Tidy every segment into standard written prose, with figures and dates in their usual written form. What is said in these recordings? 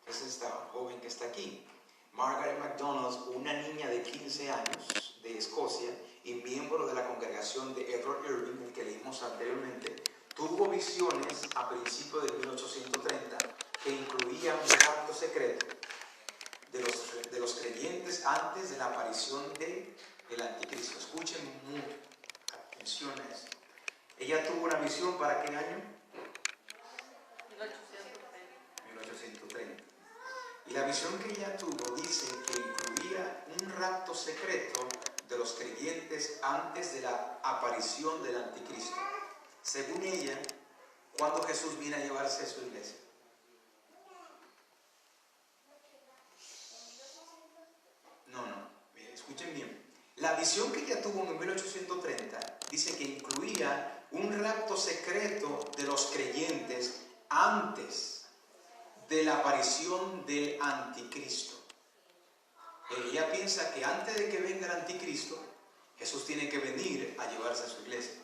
Es esta joven que está aquí. Margaret MacDonald, una niña de 15 años de Escocia y miembro de la congregación de Edward Irving, el que leímos anteriormente, tuvo visiones a principios de 1830 que incluían un rapto secreto de los creyentes antes de la aparición del anticristo. Escuchen mucho, atención a esto. Ella tuvo una visión ¿para qué año? 1830. Y la visión que ella tuvo dice que incluía un rapto secreto de los creyentes antes de la aparición del anticristo. Según ella, ¿cuándo Jesús viene a llevarse a su iglesia? No, escuchen bien. La visión que ella tuvo en 1830 dice que incluía un rapto secreto de los creyentes antes de la aparición del anticristo. Ella piensa que antes de que venga el anticristo, Jesús tiene que venir a llevarse a su iglesia.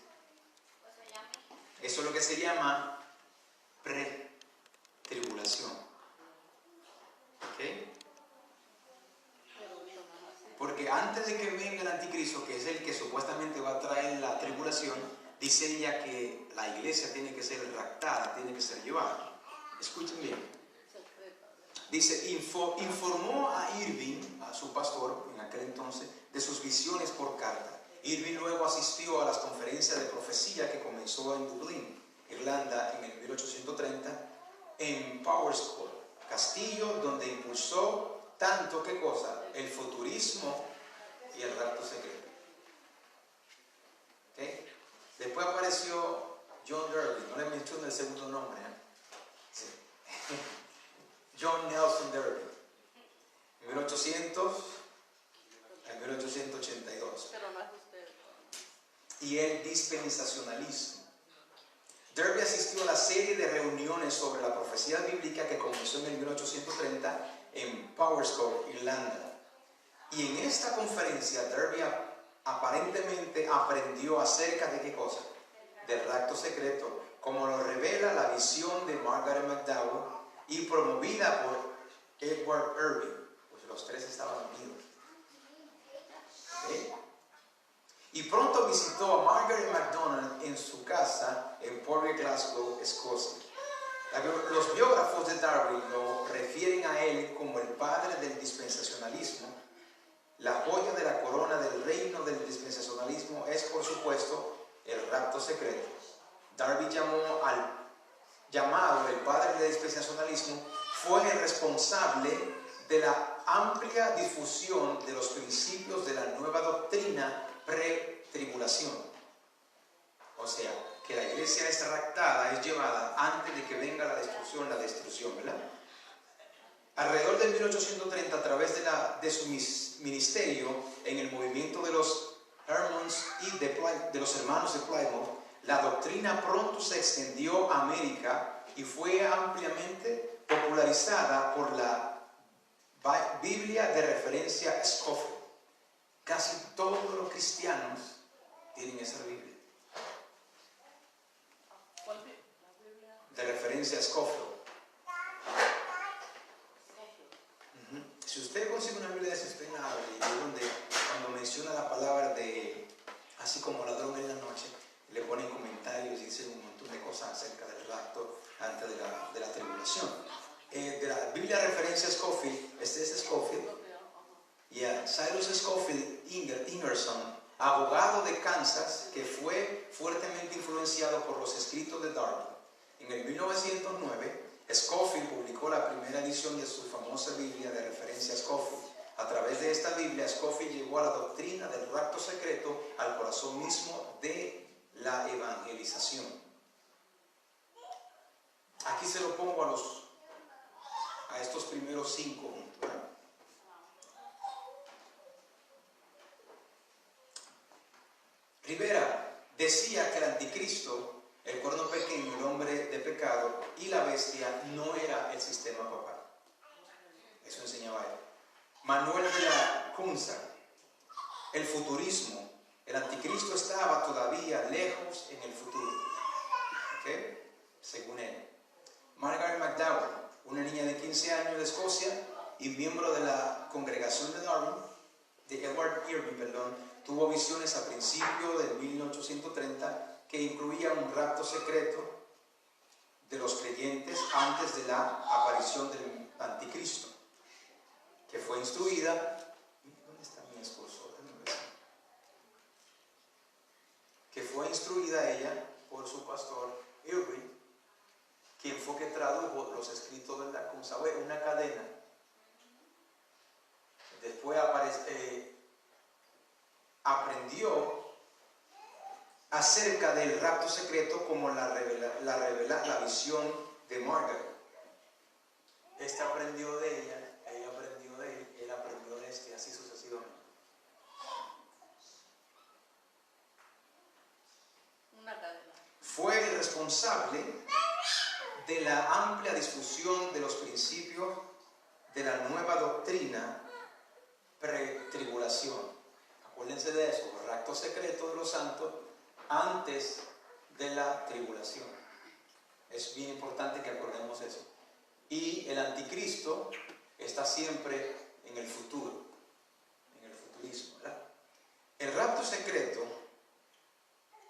Eso es lo que se llama pre-tribulación. ¿Ok? Porque antes de que venga el anticristo, que es el que supuestamente va a traer la tribulación, dice ella que la iglesia tiene que ser raptada, tiene que ser llevada. Escuchen bien. Dice, informó a Irving, a su pastor en aquel entonces, de sus visiones por carta. Irving luego asistió a las conferencias de profecía que comenzó en Dublín, Irlanda, en el 1830, en Powerscourt, castillo donde impulsó tanto, ¿qué cosa? El futurismo y el rapto secreto. ¿Okay? Después apareció John Derby, no le menciono el segundo nombre, ¿eh? Sí. John Nelson Darby, en 1800 a 1882. Pero no es usted. Y el dispensacionalismo. Darby asistió a la serie de reuniones sobre la profecía bíblica que comenzó en el 1830 en Powerscourt, Irlanda. Y en esta conferencia Darby aparentemente aprendió acerca de qué cosa, del rapto secreto, como lo revela la visión de Margaret McDowell y promovida por Edward Irving, pues los tres estaban unidos. ¿Okay? Y pronto visitó a Margaret MacDonald en su casa en Port Glasgow, Escocia. Los biógrafos de Darby lo refieren a él como el padre del dispensacionalismo. La joya de la corona del reino del dispensacionalismo es, por supuesto, el rapto secreto. Darby llamado el padre del dispensacionalismo, fue el responsable de la amplia difusión de los principios de la nueva doctrina pre-tribulación. O sea, que la iglesia es raptada, es llevada antes de que venga la destrucción, ¿verdad? Alrededor de 1830, a través de su ministerio en el movimiento de los Hermans y de los hermanos de Plymouth, la doctrina pronto se extendió a América y fue ampliamente popularizada por la Biblia de referencia Scofield. Casi todos los cristianos tienen esa Biblia. ¿Cuál Biblia? De referencia Scofield. Si usted consigue una Biblia desesperada y donde cuando menciona la palabra de así como ladrón en la noche, le ponen comentarios y dicen un montón de cosas acerca del rapto antes de la tribulación. De la Biblia de referencia Scofield, este es Scofield, y a Cyrus Scofield Ingerson, abogado de Kansas, que fue fuertemente influenciado por los escritos de Darby. En el 1909, Scofield publicó la primera edición de su famosa Biblia de referencia Scofield. A través de esta Biblia, Scofield llevó a la doctrina del rapto secreto al corazón mismo de la evangelización. Aquí se lo pongo a estos primeros 5 puntos. Rivera decía que el anticristo, el cuerno pequeño, el hombre de pecado y la bestia no era el sistema papal. Eso enseñaba él. Manuel de la Cunza, el futurismo. El anticristo estaba todavía lejos en el futuro. ¿Okay? Según él. Margaret McDowell, una niña de 15 años de Escocia y miembro de la congregación de Darwin, de Edward Irving, tuvo visiones a principios de 1830 que incluían un rapto secreto de los creyentes antes de la aparición del anticristo, que fue instruida. ¿Dónde está mi esposo? Que fue instruida ella por su pastor Irving, quien fue que tradujo los escritos de la, como sabe, una cadena. Después aprendió acerca del rapto secreto como la visión de Margaret. Este aprendió de ella, ella aprendió de él, él aprendió de este, así sucesivamente. Una cadena. Fue el responsable de la amplia difusión de los principios de la nueva doctrina pre-tribulación. Acuérdense de eso, el rapto secreto de los santos antes de la tribulación. Es bien importante que acordemos eso. Y el anticristo está siempre en el futuro, en el futurismo, ¿verdad? El rapto secreto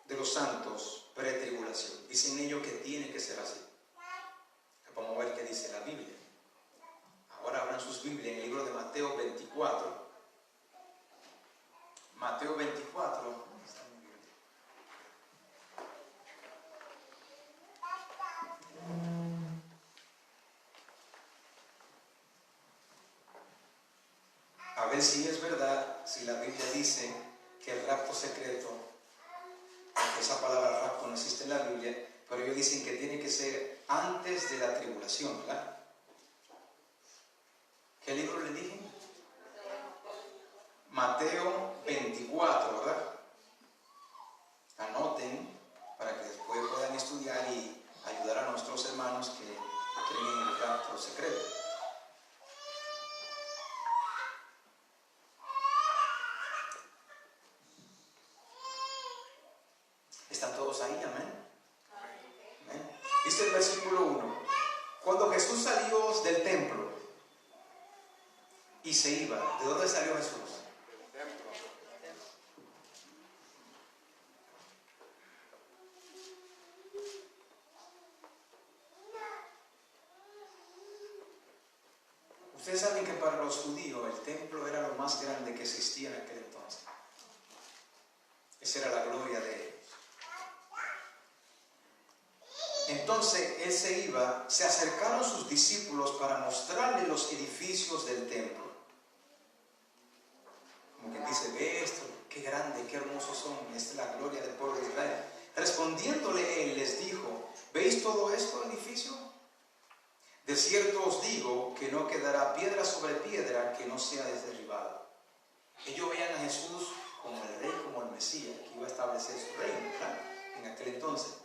de los santos pre-tribulación. Dicen ellos que tiene que ser así. Vamos a ver qué dice la Biblia. Ahora abran sus Biblias en el libro de Mateo 24. Mateo 24. ¿Dónde está mi Biblia? A ver si es verdad, si la Biblia dice que el rapto secreto, aunque esa palabra rapto no existe en la Biblia, pero ellos dicen que tiene que ser antes de la tribulación, ¿verdad? ¿Qué libro le dije? Mateo 24, ¿verdad? Anoten para que después puedan estudiar y ayudar a nuestros hermanos que creen en el rapto secreto. ¿Están todos ahí? Amén. Amén. Dice el versículo 1. Cuando Jesús salió del templo y se iba, ¿de dónde salió Jesús? Ustedes saben que para los judíos el templo era lo más grande que existía en aquel entonces. Esa era la gloria de ellos. Entonces él se iba, se acercaron sus discípulos para mostrarle los edificios del templo. Como quien dice, ve esto, qué grande, qué hermosos son, esta es la gloria del pueblo de Israel. Respondiéndole él les dijo, ¿veis todo esto edificio? De cierto os digo que no quedará piedra sobre piedra que no sea derribada. Ellos veían a Jesús como el rey, como el Mesías, que iba a establecer su reino, ¿verdad? En aquel entonces.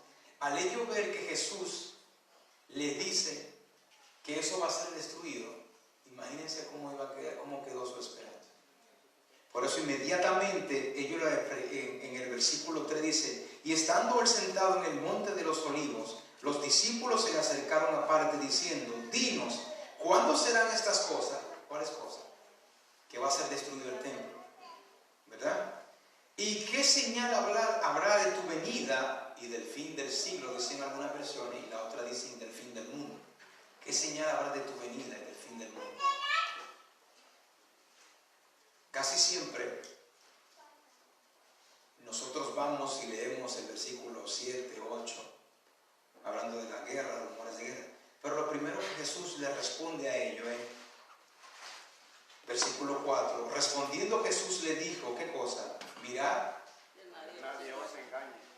Al ellos ver que Jesús les dice que eso va a ser destruido, imagínense cómo iba a quedar, cómo quedó su esperanza. Por eso inmediatamente ellos en el versículo 3 dice, y estando él sentado en el monte de los olivos, los discípulos se le acercaron aparte diciendo, dinos, ¿cuándo serán estas cosas? ¿Cuáles cosas? Que va a ser destruido el templo, ¿verdad? ¿Y qué señal habrá de tu venida y del fin del siglo? Dicen algunas versiones, y la otra dicen del fin del mundo. ¿Qué señal habrá de tu venida y del fin del mundo? Casi siempre nosotros vamos y leemos el versículo 7, 8, hablando de la guerra, rumores de guerra. Pero lo primero que Jesús le responde a ello es, versículo 4, respondiendo Jesús le dijo, ¿qué cosa? Mirad,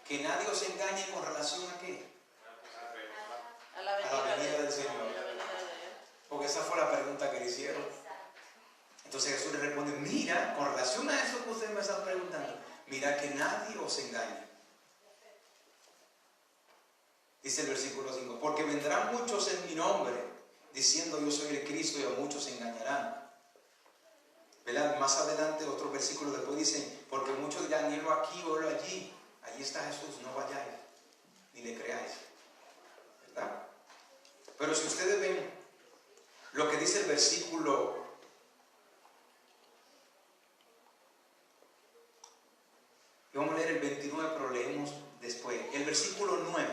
que nadie os engañe con relación a qué? A la venida del Señor. Porque esa fue la pregunta que le hicieron. Entonces Jesús le responde, mira, con relación a eso que ustedes me están preguntando, mira que nadie os engañe. Dice el versículo 5, porque vendrán muchos en mi nombre, diciendo yo soy el Cristo, y a muchos se engañarán. ¿Verdad? Más adelante, otro versículo después dicen, porque muchos dirán, helo aquí o helo allí. Allí está Jesús, no vayáis, ni le creáis. ¿Verdad? Pero si ustedes ven lo que dice el versículo. Vamos a leer el 29, pero leemos después. El versículo 9.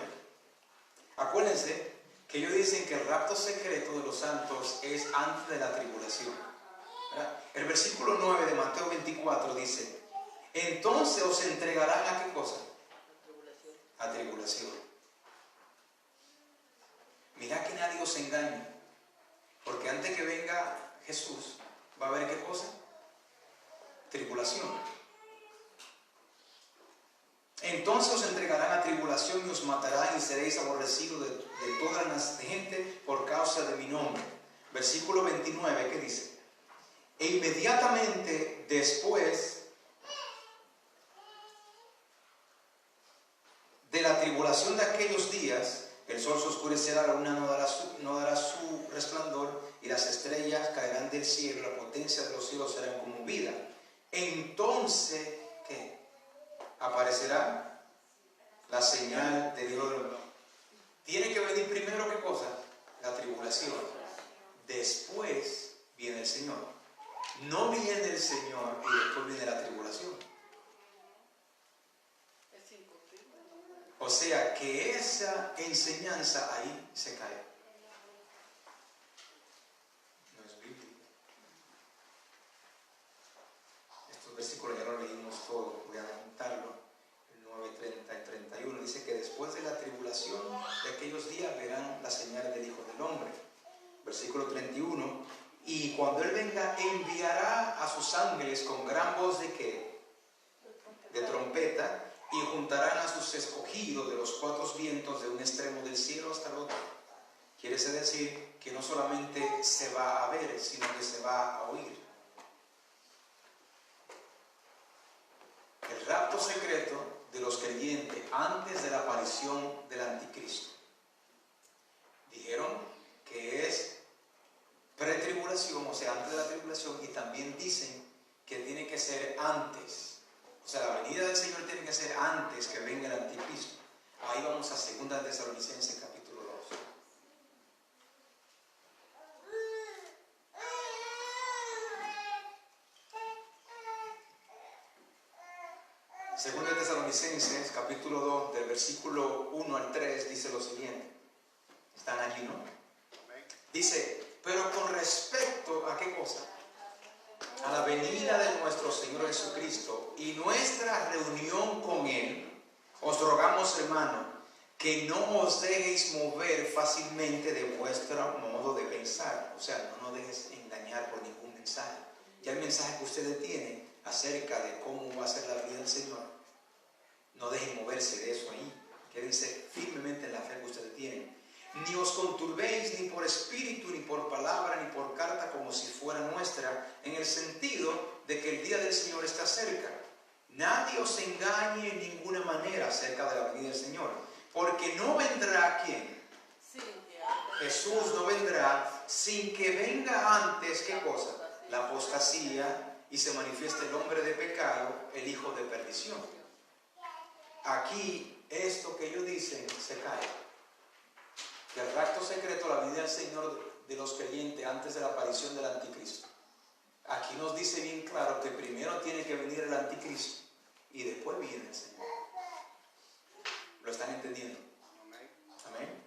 Acuérdense que ellos dicen que el rapto secreto de los santos es antes de la tribulación, ¿verdad? El versículo 9 de Mateo 24 dice: entonces os entregarán ¿a qué cosa? A tribulación. Mirad que nadie os engañe, porque antes que venga Jesús va a haber ¿qué cosa? Tribulación. Entonces os entregarán a tribulación y os matarán y seréis aborrecidos de toda la gente por causa de mi nombre. Versículo 29, ¿qué dice? E inmediatamente después de la tribulación de aquellos días, el sol se oscurecerá, la luna no dará su resplandor, y las estrellas caerán del cielo, la potencia de los cielos será conmovida. Entonces, ¿qué? Aparecerá la señal de Dios. Tiene que venir primero, ¿qué cosa? La tribulación. Después viene el Señor. No viene el Señor y después viene la tribulación. O sea que esa enseñanza ahí se cae. No es bíblico. Estos versículos ya los leímos todos, voy a juntarlo. El 9, 30 y 31 dice que después de la tribulación de aquellos días verán las señales del Hijo del Hombre. Versículo 31. Y cuando Él venga, enviará a sus ángeles con gran voz de ¿qué? De trompeta, y juntarán a sus escogidos de los cuatro vientos de un extremo del cielo hasta el otro. Quiere decir que no solamente se va a ver, sino que se va a oír. El rapto secreto de los creyentes antes de la aparición del anticristo. Dijeron que es pretribulación, o sea, antes de la tribulación, y también dicen que tiene que ser antes. O sea, la venida del Señor tiene que ser antes que venga el anticristo. Ahí vamos a 2 Tesalonicenses capítulo 2. 2 Tesalonicenses capítulo 2, del versículo 1 al 3, dice lo siguiente. ¿Están allí, no? Dice: pero con respecto a ¿qué cosa? A la venida de nuestro Señor Jesucristo y nuestra reunión con Él, os rogamos, hermano, que no os dejéis mover fácilmente de vuestro modo de pensar. O sea, no nos dejes engañar por ningún mensaje. Ya el mensaje que ustedes tienen acerca de cómo va a ser la vida del Señor, no dejen moverse de eso ahí. Quédense firmemente en la fe que ustedes tienen. Ni os conturbéis ni por espíritu, ni por palabra, ni por carta, como si fuera nuestra, en el sentido de que el día del Señor está cerca. Nadie os engañe en ninguna manera acerca de la venida del Señor, porque no vendrá ¿quién? Jesús no vendrá sin que venga antes, ¿qué cosa? La apostasía, y se manifieste el hombre de pecado, el hijo de perdición. Aquí, esto que ellos dicen se cae. Que el rapto secreto, la venida del Señor de los creyentes antes de la aparición del anticristo. Aquí nos dice bien claro que primero tiene que venir el anticristo y después viene el Señor. ¿Lo están entendiendo? Amén.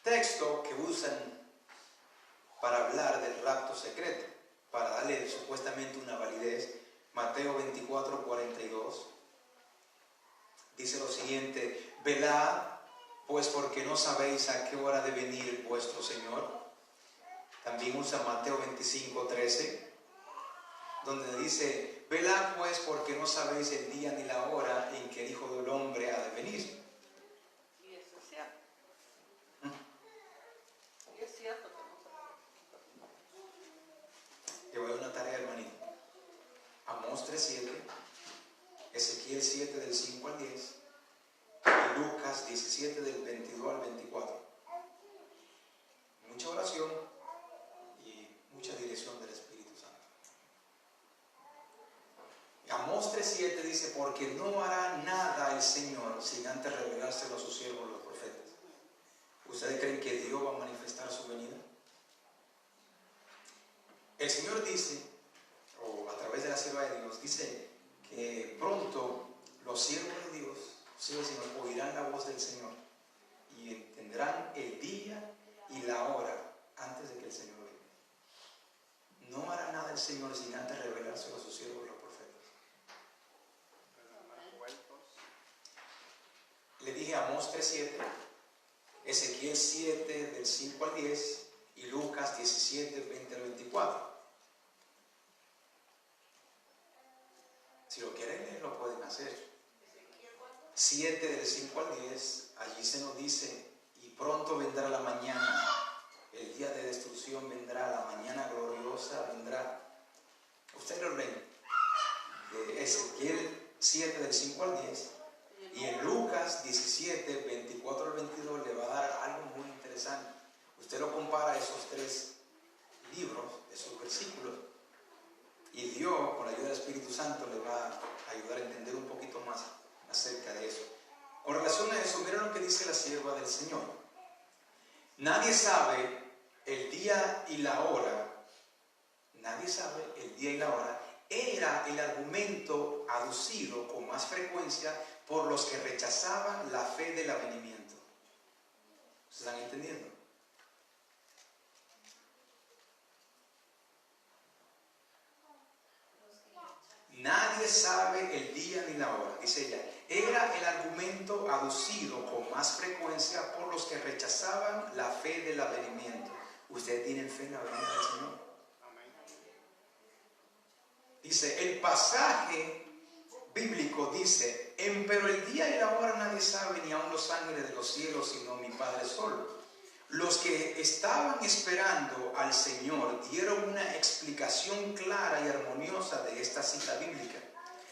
Texto que usan para hablar del rapto secreto, para darle supuestamente una validez. Mateo 24, 42 dice lo siguiente: velad, pues porque no sabéis a qué hora de venir vuestro Señor. También usa Mateo 25, 13, donde dice: velad pues porque no sabéis el día ni la hora en que el Hijo del Hombre ha de venir. Y eso es cierto. Y es cierto que no sabemos. Te voy a dar una tarea, hermanito. Amós 3:7, Ezequiel 7 del 5 al 10 y Lucas 17 del 22 al 24. Mucha oración y mucha dirección del Espíritu Santo. Amós 3:7 dice: porque no hará nada el Señor sin antes revelárselo a sus siervos los profetas. ¿Ustedes creen que Dios va a manifestar su venida? El Señor dice, o a través de la sierva de Dios, dice que pronto los siervos de Dios, los hijos del Señor, oirán la voz del Señor y entenderán el día y la hora antes de que el Señor venga. No hará nada el Señor sin antes revelárselo a sus siervos y los profetas. Le dije Amós 3:7, Ezequiel 7 del 5 al 10 y Lucas 17, 20 al 24. Si lo quieren leer, lo pueden hacer. 7 del 5 al 10, allí se nos dice, y pronto vendrá la mañana, el día de destrucción vendrá, la mañana gloriosa vendrá. Ustedes lo leen, de Ezequiel 7 del 5 al 10, y en Lucas 17, 24 al 22 le va a dar algo muy interesante. Usted lo compara a esos tres libros, esos versículos, y Dios, con la ayuda del Espíritu Santo, le va a ayudar a entender un poquito más acerca de eso. Con relación a eso, miren lo que dice la sierva del Señor. Nadie sabe el día y la hora. Nadie sabe el día y la hora. Era el argumento aducido con más frecuencia por los que rechazaban la fe del avenimiento. ¿Se están entendiendo? Nadie sabe el día ni la hora, dice ella. Era el argumento aducido con más frecuencia por los que rechazaban la fe del avenimiento. ¿Ustedes tienen fe en la venida del Señor? Dice, el pasaje bíblico dice, pero el día y la hora nadie sabe, ni aun los ángeles de los cielos, sino mi Padre solo. Los que estaban esperando al Señor dieron una explicación clara y armoniosa de esta cita bíblica,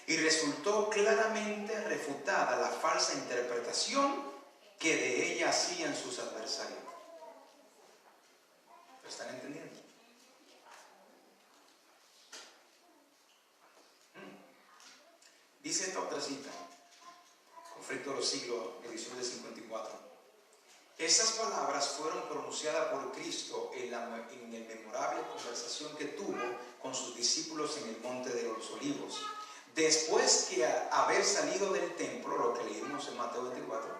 y resultó claramente refutada la falsa interpretación que de ella hacían sus adversarios. ¿Lo están entendiendo? Dice esta otra cita, Conflicto de los Siglos, edición de 54. Esas palabras fueron pronunciadas por Cristo en el memorable conversación que tuvo con sus discípulos en el Monte de los Olivos. Después que haber salido del templo, lo que leímos en Mateo 24,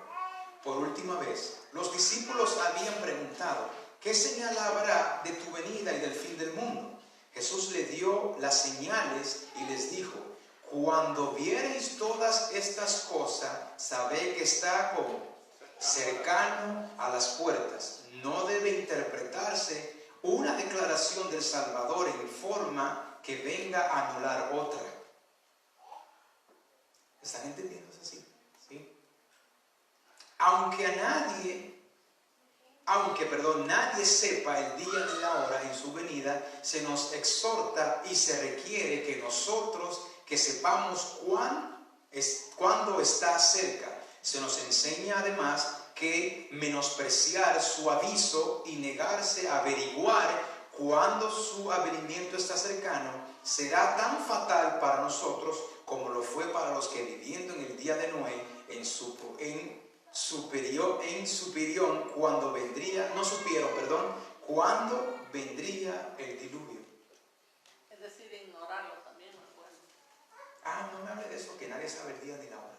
por última vez, los discípulos habían preguntado, ¿qué señal habrá de tu venida y del fin del mundo? Jesús le dio las señales y les dijo, cuando viereis todas estas cosas, sabed que está como cercano a las puertas. No debe interpretarse una declaración del Salvador en forma que venga a anular otra. ¿Están entendiendo eso así? ¿Sí? Aunque nadie sepa el día ni la hora en su venida, se nos exhorta y se requiere que nosotros que sepamos cuándo está cerca. Se nos enseña además que menospreciar su aviso y negarse a averiguar cuándo su advenimiento está cercano será tan fatal para nosotros como lo fue para los que viviendo en el día de Noé cuando vendría, no supieron, cuándo vendría el diluvio. Es decir, ignorarlo también no es bueno. No me hable de eso, que nadie sabe el día ni la hora.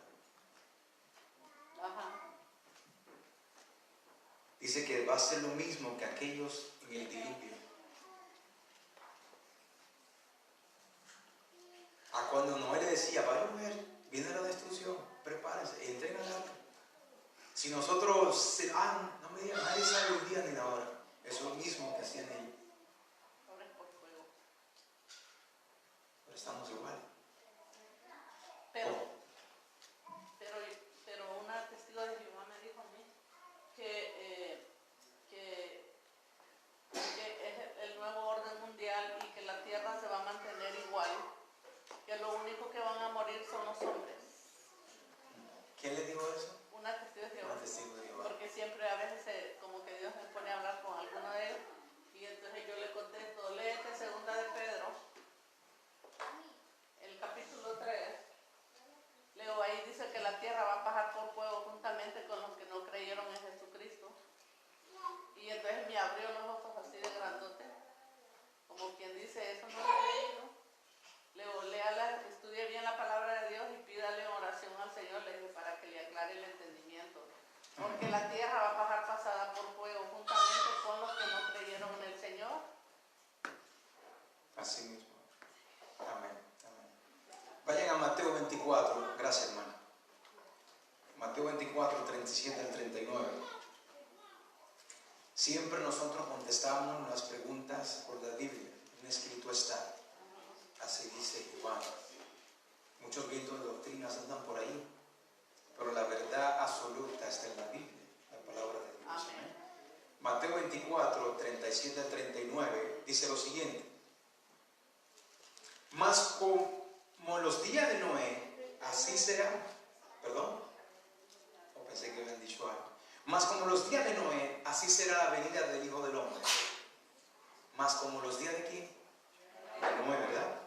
Ajá. Dice que va a ser lo mismo que aquellos en el diluvio. Cuando Noé le decía, va a llover, viene la destrucción, prepárense, entren al arca. Si nosotros, no me digan, nadie sabe el día ni la hora. Eso es lo mismo que hacían ellos. Ahora es por fuego. Pero estamos igual. Pero una testigo de Jehová me dijo a mí que es el nuevo orden mundial y que la tierra se va a mantener igual, que lo único que van a morir son los hombres. ¿Quién le dijo eso? Una testigo de Jehová. Una testigo de Jehová. Porque siempre a veces como que Dios me pone a hablar con alguno de ellos y entonces yo le contesto, léete segunda de Pedro Así mismo. Amén. Amén. Vayan a Mateo 24. Gracias, hermano. Mateo 24, 37 al 39. Siempre nosotros contestamos las preguntas por la Biblia. En escrito está. Así dice Juan. Muchos vientos de doctrinas andan por ahí, pero la verdad absoluta está en la Biblia, la palabra de Dios. Amén. Mateo 24, 37 al 39 dice lo siguiente: mas como los días de Noé, así será. Perdón, o pensé que habían dicho algo. Mas como los días de Noé, así será la venida del Hijo del Hombre. Mas como los días de quién? De Noé, ¿verdad?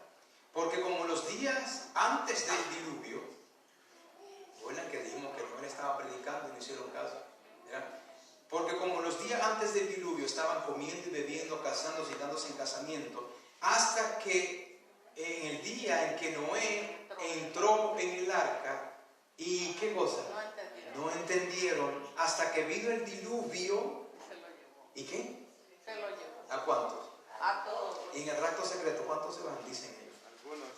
Porque como los días antes del diluvio, ¿recuerdan que dijimos que Noé estaba predicando y no hicieron caso? ¿Verdad? Porque como los días antes del diluvio estaban comiendo y bebiendo, casándose y dándose en casamiento, hasta que en el día en que Noé entró en el arca, ¿y qué cosa? No entendieron hasta que vino el diluvio. Se lo llevó. ¿Y qué? Se lo llevó. ¿A cuántos? A todos. Y en el rapto secreto, ¿cuántos se van? Dicen ellos. Algunos.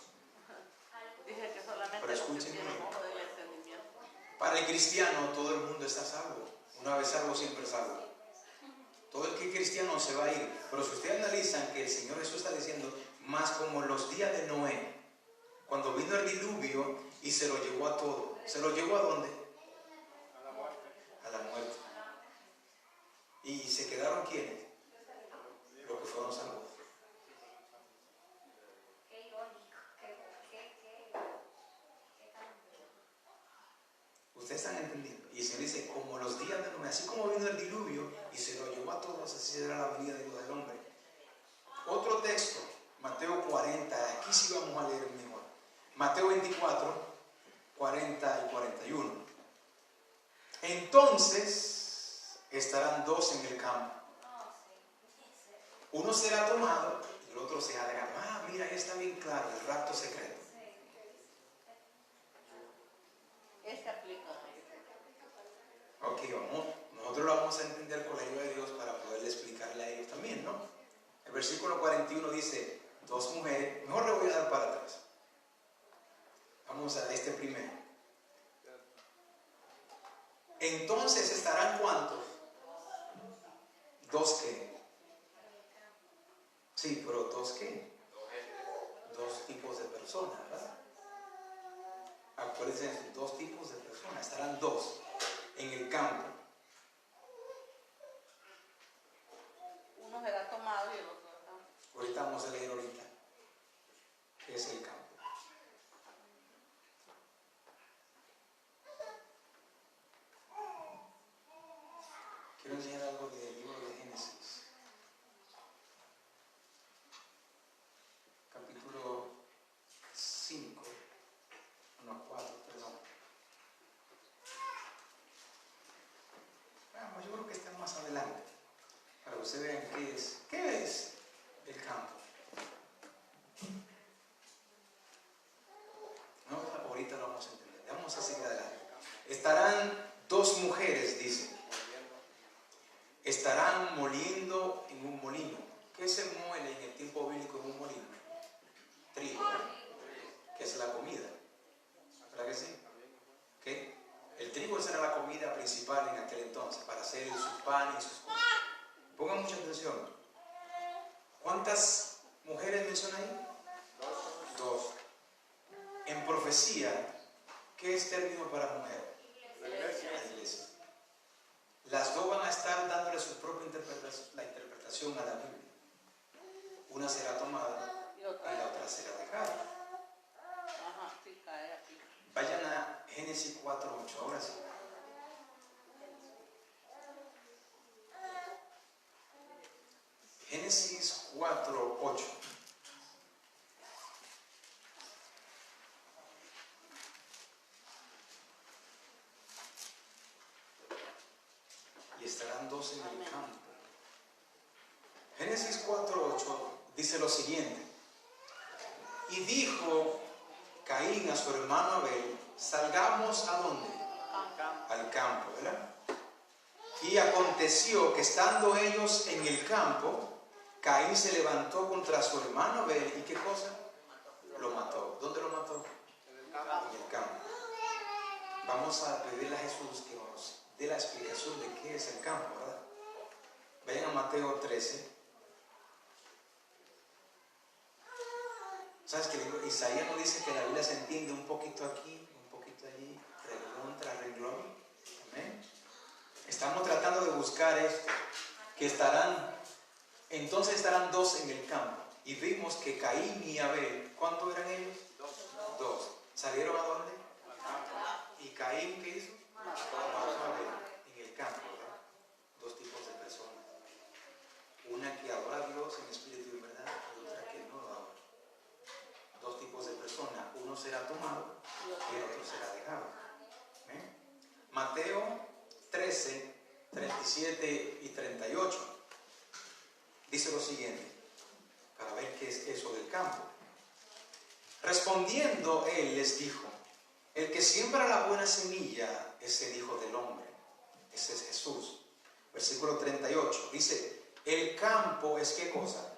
Dije que solamente Pero los que escúchenme. tienen ojo del entendimiento. Para el cristiano todo el mundo está salvo. Una vez salvo, siempre salvo. Todo el que es cristiano se va a ir. Pero si ustedes analizan que el Señor Jesús está diciendo, más como los días de Noé, cuando vino el diluvio y se lo llevó a todo. ¿Se lo llevó a dónde? A la muerte. A la muerte. ¿Y se quedaron quiénes? Los que fueron salvos. Ustedes están entendiendo. Y el Señor dice, como los días de Noé, así como vino el diluvio y se lo llevó a todos, así será la venida del Hijo del Hombre. Otro texto, Mateo 40, aquí sí vamos a leer mejor. Mateo 24, 40 y 41. Entonces estarán dos en el campo. Uno será tomado y el otro será dejado. Ah, mira, ahí está bien claro, el rapto secreto. Ese aplica. Ok, vamos. Nosotros lo vamos a entender con la ayuda de Dios para poderle explicarle a ellos también, ¿no? El versículo 41 dice, dos mujeres, mejor le voy a dar para atrás. Vamos a este primero. Entonces estarán ¿cuántos? ¿Dos qué? Sí, pero ¿dos qué? Dos tipos de personas, ¿verdad? Actualicen, dos tipos de personas. Estarán dos en el campo. Uno será tomado y el otro no. Ahorita vamos a leer ahorita qué es el campo. Quiero enseñar algo del libro de Génesis. Capítulo 5. No, 4, perdón. Vamos, yo creo que está más adelante. Para que ustedes vean qué es el campo. No, ahorita lo vamos a entender. Vamos a seguir adelante. Estarán dos mujeres, dice. Estarán moliendo en un molino. ¿Qué se muele en el tiempo bíblico en un molino? Trigo, que es la comida. ¿Verdad que sí? ¿Qué? El trigo esa era la comida principal en aquel entonces, para hacer sus panes y sus cosas. Pongan mucha atención. ¿Cuántas mujeres menciona ahí? Dos. En profecía, ¿qué es término para mujer? La iglesia. La iglesia. Las dos van a estar dándole su propia interpretación, la interpretación a la Biblia. Una será tomada y la otra será dejada. Ajá, sí, cae aquí. Vayan a Génesis 4:8, ahora sí. Génesis 4:8. Y estarán dos en el campo. Génesis 4:8 dice lo siguiente. Y dijo Caín a su hermano Abel, salgamos ¿a dónde? Al campo, ¿verdad? Y aconteció que estando ellos en el campo, Caín se levantó contra su hermano Abel, ¿y qué cosa? Lo mató. ¿Dónde lo mató? En el campo. En el campo. Vamos a pedirle a Jesús que nos dé la explicación de qué es el campo, ¿verdad? Vayan a Mateo 13. ¿Sabes que Isaías nos dice que la Biblia se entiende un poquito aquí, un poquito allí, renglón tras renglón? Amén. Estamos tratando de buscar esto, que entonces estarán dos en el campo. Y vimos que Caín y Abel, ¿cuántos eran ellos? Dos. ¿Salieron a dónde? Al campo. ¿Y Caín qué hizo? Mató a Abel en el campo, ¿verdad? Dos tipos de personas. Una que adora a Dios en espíritu y en verdad, y otra que no lo adora. Dos tipos de personas. Uno será tomado y el otro será dejado. ¿Eh? Mateo 13, 37 y 38 dice lo siguiente, para ver qué es eso del campo. Respondiendo él les dijo: el que siembra la buena semilla es el Hijo del Hombre. Ese es Jesús. Versículo 38 dice: el campo es ¿qué cosa?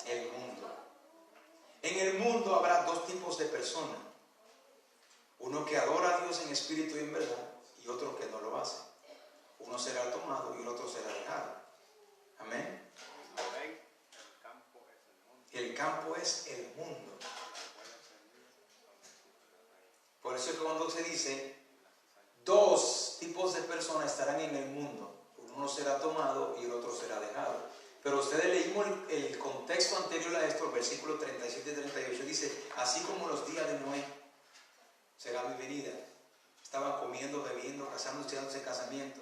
El mundo. En el mundo habrá dos tipos de personas. Uno que adora a Dios en espíritu y en verdad, y otro que no lo hace. Uno será tomado y el otro será dejado. Amén. Amén. El campo es el mundo. El campo es el mundo. Por eso es que cuando se dice dos tipos de personas estarán en el mundo, uno será tomado y el otro será dejado. Pero ustedes leímos el contexto anterior a esto, el versículo 37 y 38, dice: así como los días de Noé, será mi venida. Estaban comiendo, bebiendo, casándose, dándose casamiento,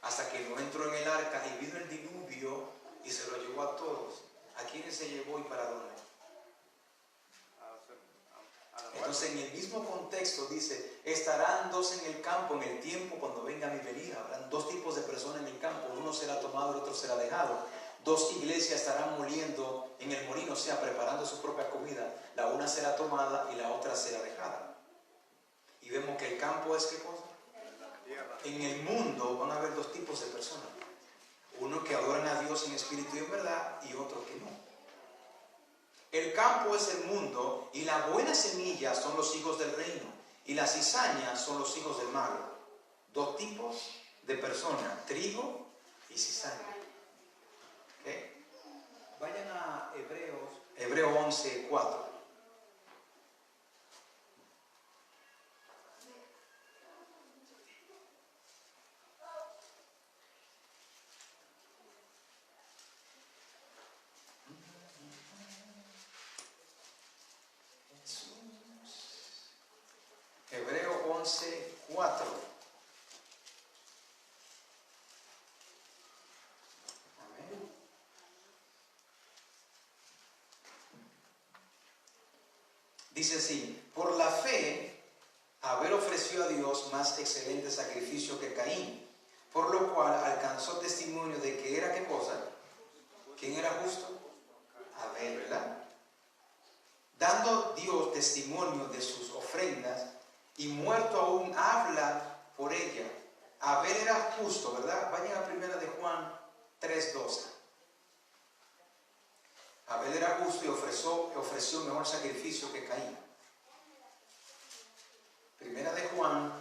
hasta que no entró en el arca y vino el diluvio y se lo llevó a todos. ¿A quiénes se llevó y para dónde? Entonces, en el mismo contexto dice: estarán dos en el campo en el tiempo cuando venga mi venida. Habrán dos tipos de personas en el campo, uno será tomado y el otro será dejado. Dos iglesias estarán moliendo en el molino, o sea, preparando su propia comida. La una será tomada y la otra será dejada. Y vemos que el campo es ¿qué cosa? En el mundo van a haber dos tipos de personas. Uno que adoran a Dios en espíritu y en verdad, y otro que no. El campo es el mundo, y la buena semilla son los hijos del reino, y la cizaña son los hijos del malo. Dos tipos de personas: trigo y cizaña. ¿Okay? Vayan a Hebreos 11, 4. Hebreos 11, 4. Amén. Dice así: por la fe, Abel ofreció a Dios más excelente sacrificio que Caín, por lo cual alcanzó testimonio de que era ¿qué cosa? ¿Quién era justo? Abel, ¿verdad? Dando Dios testimonio de sus ofrendas, y muerto aún habla por ella. Abel era justo, ¿verdad? Vayan a 1 de Juan 3:12. Abel era justo y ofreció mejor sacrificio que Caín. 1 de Juan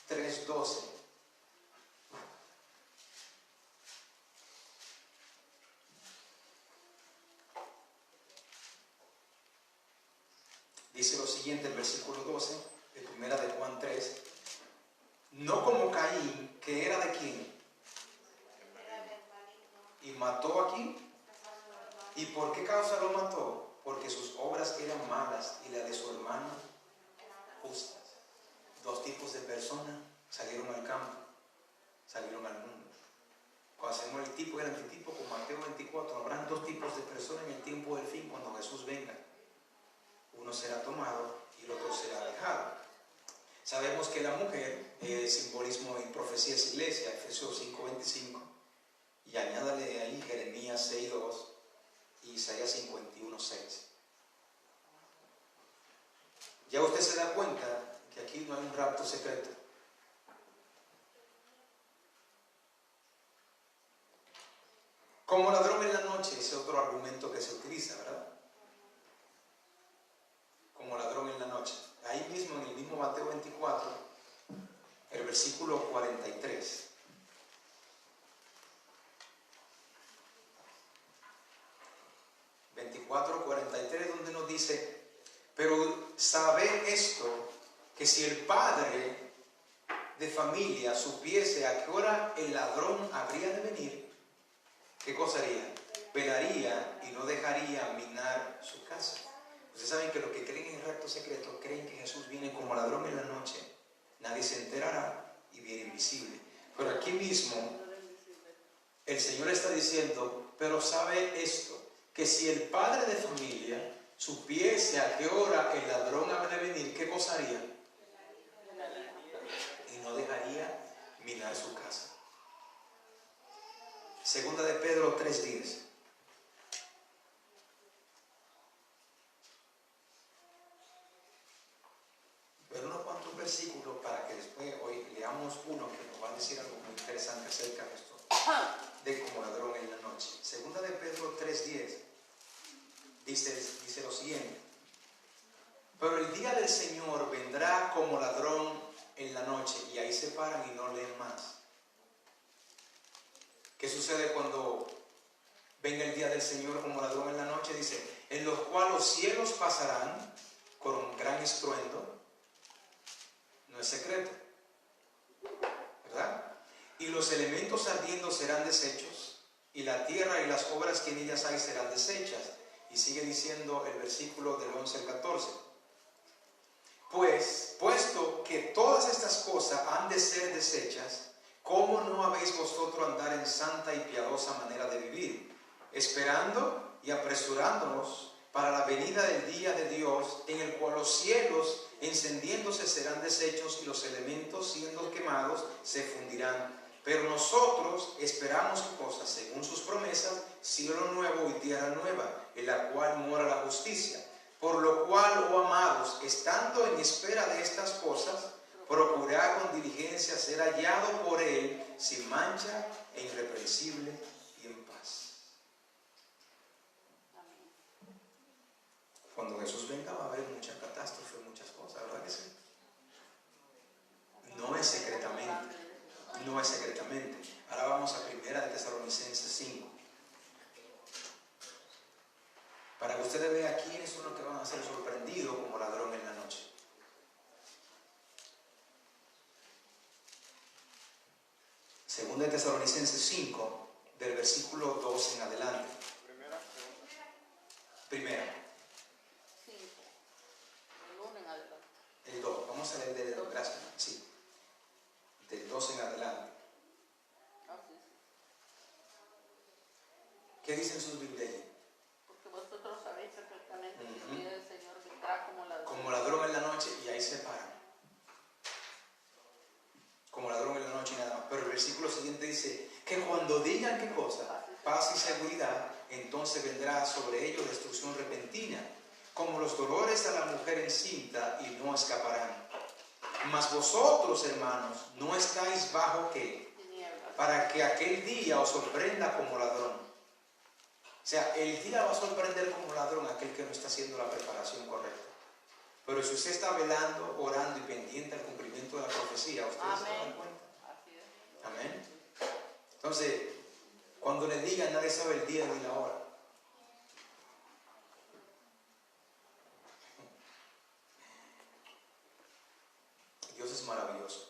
3:12. Dice lo siguiente, el versículo 12 de 1 de Juan 3. No como Caín, que era de quién. Y mató a quién. ¿Y por qué causa lo mató? Porque sus obras eran malas y la de su hermano justas. Dos tipos de personas salieron al campo, salieron al mundo. Cuando hacemos el tipo y el antitipo con Mateo 24, habrán dos tipos de personas en el tiempo del fin cuando Jesús venga. Uno será tomado y el otro será dejado. Sabemos que la mujer, el simbolismo y profecía es iglesia, Efesios 5:25, y añádale ahí Jeremías 6:2 y Isaías 51:6. Ya usted se da cuenta que aquí no hay un rapto secreto. Como ladrón en la noche es otro argumento que se utiliza, ¿verdad? Como ladrón en la noche. Ahí mismo, en el mismo Mateo 24, el versículo 43. Donde nos dice: pero sabed esto, que si el padre de familia supiese a qué hora el ladrón habría de venir, ¿qué cosa haría? Velaría y no dejaría minar su casa. Ustedes saben que los que creen en el rapto secreto creen que Jesús viene como ladrón en la noche. Nadie se enterará y viene invisible. Pero aquí mismo el Señor está diciendo: pero sabe esto, que si el padre de familia supiese a qué hora el ladrón ha de venir, ¿qué cosa haría? Y no dejaría minar su casa. Segunda de Pedro 3:10. Pero unos cuantos versículos para que después hoy leamos uno que nos va a decir algo muy interesante acerca de esto, de como ladrón en la noche. Segunda de Pedro 3:10 dice lo siguiente: pero el día del Señor vendrá como ladrón en la noche. Y ahí se paran y no leen más. ¿Qué sucede cuando venga el día del Señor como ladrón en la noche? Dice: en los cuales los cielos pasarán con un gran estruendo. No es secreto, ¿verdad? Y los elementos ardiendo serán deshechos, y la tierra y las obras que en ellas hay serán deshechas. Y sigue diciendo el versículo del 11 al 14: pues, puesto que todas estas cosas han de ser deshechas, ¿cómo no habéis vosotros andar en santa y piadosa manera de vivir, esperando y apresurándonos para la venida del día de Dios, en el cual los cielos encendiéndose serán deshechos y los elementos siendo quemados se fundirán? Pero nosotros esperamos cosas según sus promesas, cielo nuevo y tierra nueva, en la cual mora la justicia. Por lo cual, oh amados, estando en espera de estas cosas, procurad con diligencia ser hallado por Él sin mancha e irreprensible y en paz. Cuando Jesús venga va a haber muchas catástrofes, muchas cosas, ¿verdad que sí? No es secretamente, no es secretamente. Ahora vamos a 1 de Tesalonicenses 5. Para que ustedes vean quiénes son los que van a ser sorprendidos como ladrón en la noche. Segunda de Tesalonicenses 5, del versículo 2 en adelante. Primera. 5. El 1 en adelante. El 2. Vamos a leer del 2. Gracias. Sí. Del 2 en adelante. ¿Qué dicen sus Biblias allí? Porque vosotros sabéis perfectamente que el día del Señor vendrá como ladrón. Como ladrón en la noche, y ahí se paran. Como ladrón en la noche y nada más. Pero el versículo siguiente dice que cuando digan qué cosa, paz y seguridad, entonces vendrá sobre ellos destrucción repentina, como los dolores a la mujer encinta, y no escaparán. Mas vosotros, hermanos, no estáis bajo ¿qué? Tinieblas. Para que aquel día os sorprenda como ladrón. O sea, el día va a sorprender como ladrón a aquel que no está haciendo la preparación correcta. Pero si usted está velando, orando y pendiente al cumplimiento de la profecía, ustedes se dan cuenta. Así es. Amén. Entonces, cuando le digan, nadie sabe el día ni la hora. Dios es maravilloso.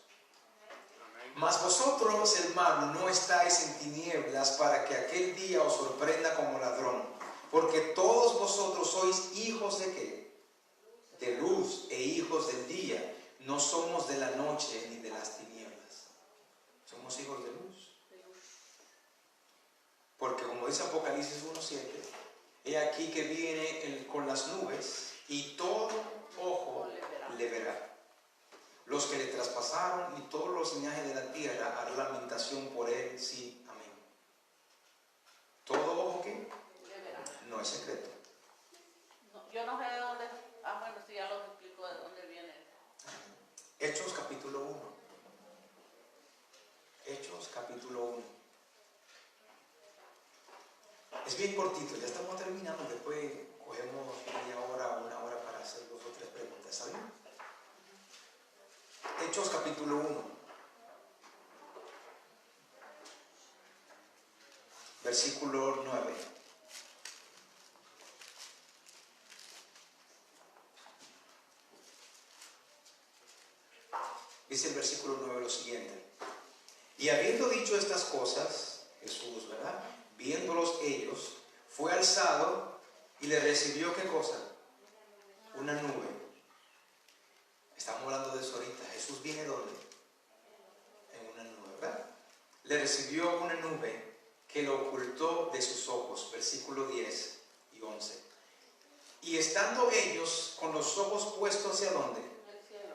Mas vosotros, hermanos, no estáis en tinieblas para que aquel día os sorprenda como ladrón. Porque todos vosotros sois hijos de ¿qué? De luz e hijos del día. No somos de la noche ni de las tinieblas. Somos hijos de luz. Porque como dice Apocalipsis 1:7, he aquí que viene con las nubes y todo ojo le verá. Los que le traspasaron y todos los linajes de la tierra harán lamentación por él, sí, amén. ¿Todo ojo qué? No es secreto. No, yo no sé de dónde. Bueno, sí, ya lo explico de dónde viene. Hechos capítulo 1. Hechos capítulo 1. Es bien cortito, ya estamos terminando, después cogemos media hora o una hora para hacer 2 o 3 preguntas, ¿saben? Hechos capítulo 1, versículo 9. Dice el versículo 9 lo siguiente: y habiendo dicho estas cosas, Jesús, ¿verdad? Viéndolos ellos, fue alzado y le recibió, ¿qué cosa? Una nube. Estamos hablando de eso ahorita. Jesús viene ¿dónde? En una nube, ¿verdad? Le recibió una nube que lo ocultó de sus ojos. Versículo 10 y 11. Y estando ellos con los ojos puestos ¿hacia dónde?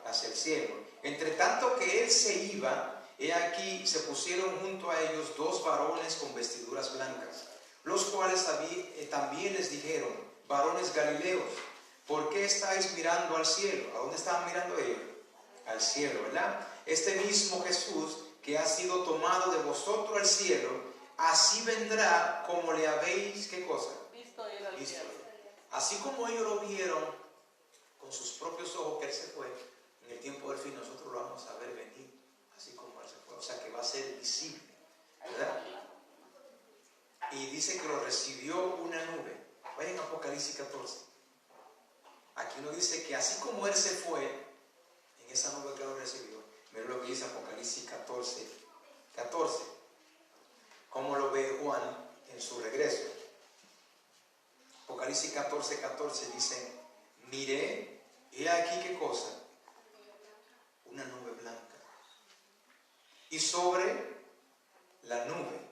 Hacia el cielo. Entre tanto que él se iba, he aquí se pusieron junto a ellos 2 varones con vestiduras blancas, los cuales también les dijeron: varones galileos, ¿por qué estáis mirando al cielo? ¿A dónde estaban mirando ellos? Al cielo, ¿verdad? Este mismo Jesús que ha sido tomado de vosotros al cielo, así vendrá como le habéis, ¿qué cosa? Visto ir al cielo. Así como ellos lo vieron con sus propios ojos que él se fue, en el tiempo del fin nosotros lo vamos a ver venir, así como él se fue. O sea que va a ser visible, ¿verdad? Y dice que lo recibió una nube. Vayan a Apocalipsis 14. Aquí nos dice que así como él se fue, en esa nube que lo recibió, miren lo que dice Apocalipsis 14, 14. Cómo lo ve Juan en su regreso. Apocalipsis 14, 14 dice: miré, he aquí qué cosa, una nube blanca, y sobre la nube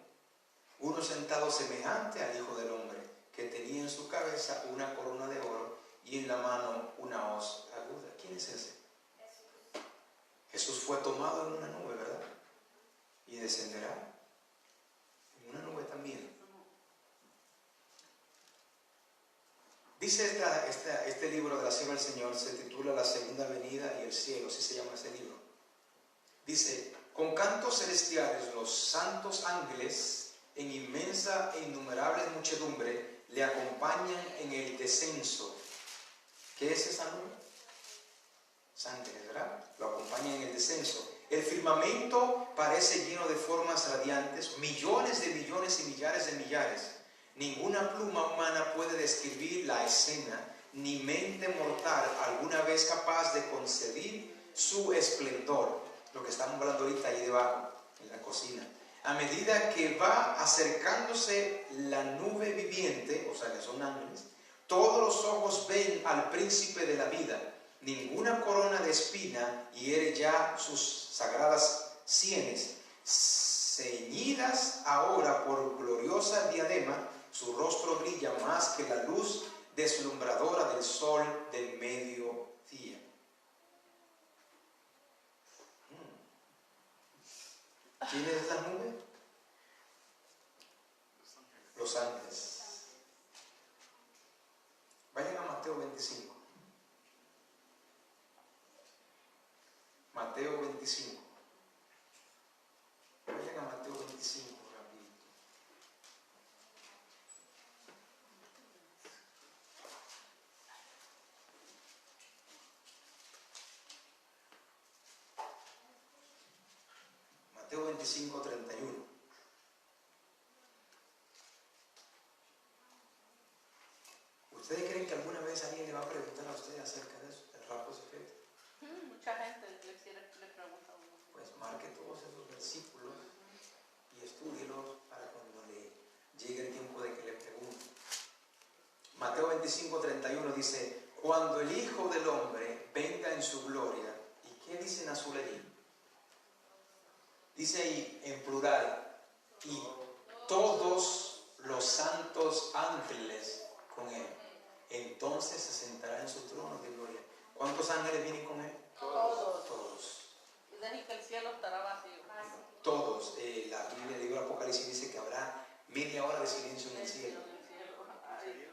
uno sentado semejante al Hijo del Hombre, que tenía en su cabeza una corona de oro y en la mano una hoz aguda. ¿Quién es ese? Jesús fue tomado en una nube, ¿verdad? Y descenderá en una nube también. Dice este libro de la Sierva del Señor, se titula La Segunda Venida y el Cielo, así se llama ese libro. Dice: con cantos celestiales los santos ángeles en inmensa e innumerable muchedumbre le acompañan en el descenso. ¿Qué es esa nube? Ángeles, ¿verdad? Lo acompañan en el descenso. El firmamento parece lleno de formas radiantes, millones de millones y millares de millares. Ninguna pluma humana puede describir la escena, ni mente mortal alguna vez capaz de concebir su esplendor. Lo que estamos hablando ahorita ahí debajo, en la cocina. A medida que va acercándose la nube viviente, o sea que son ángeles, todos los ojos ven al príncipe de la vida. Ninguna corona de espina hiere ya sus sagradas sienes. Ceñidas ahora por gloriosa diadema, su rostro brilla más que la luz deslumbradora del sol del mediodía. ¿Quién es la nube? Los ángeles. Vayan a Mateo 25. Mateo 25. Vayan a Mateo 25 rapidito. Mateo 25, 31. ¿Ustedes creen que alguna vez alguien le va a preguntar a usted acerca de eso, del rapto secreto? Mucha gente le pregunta a uno. Pues marque todos esos versículos y estúdielos para cuando le llegue el tiempo de que le pregunte. Mateo 25, 31 dice: cuando el Hijo del Hombre venga en su gloria. ¿Y qué dice en azul allí? Dice ahí en plural: y todos los santos ángeles con él. Entonces se sentará en su trono de gloria. ¿Cuántos ángeles vienen con él? Todos. Todos. Y deje que el cielo estará vacío. Todos. La Biblia, el libro de Apocalipsis dice que habrá media hora de silencio en el cielo. Ay,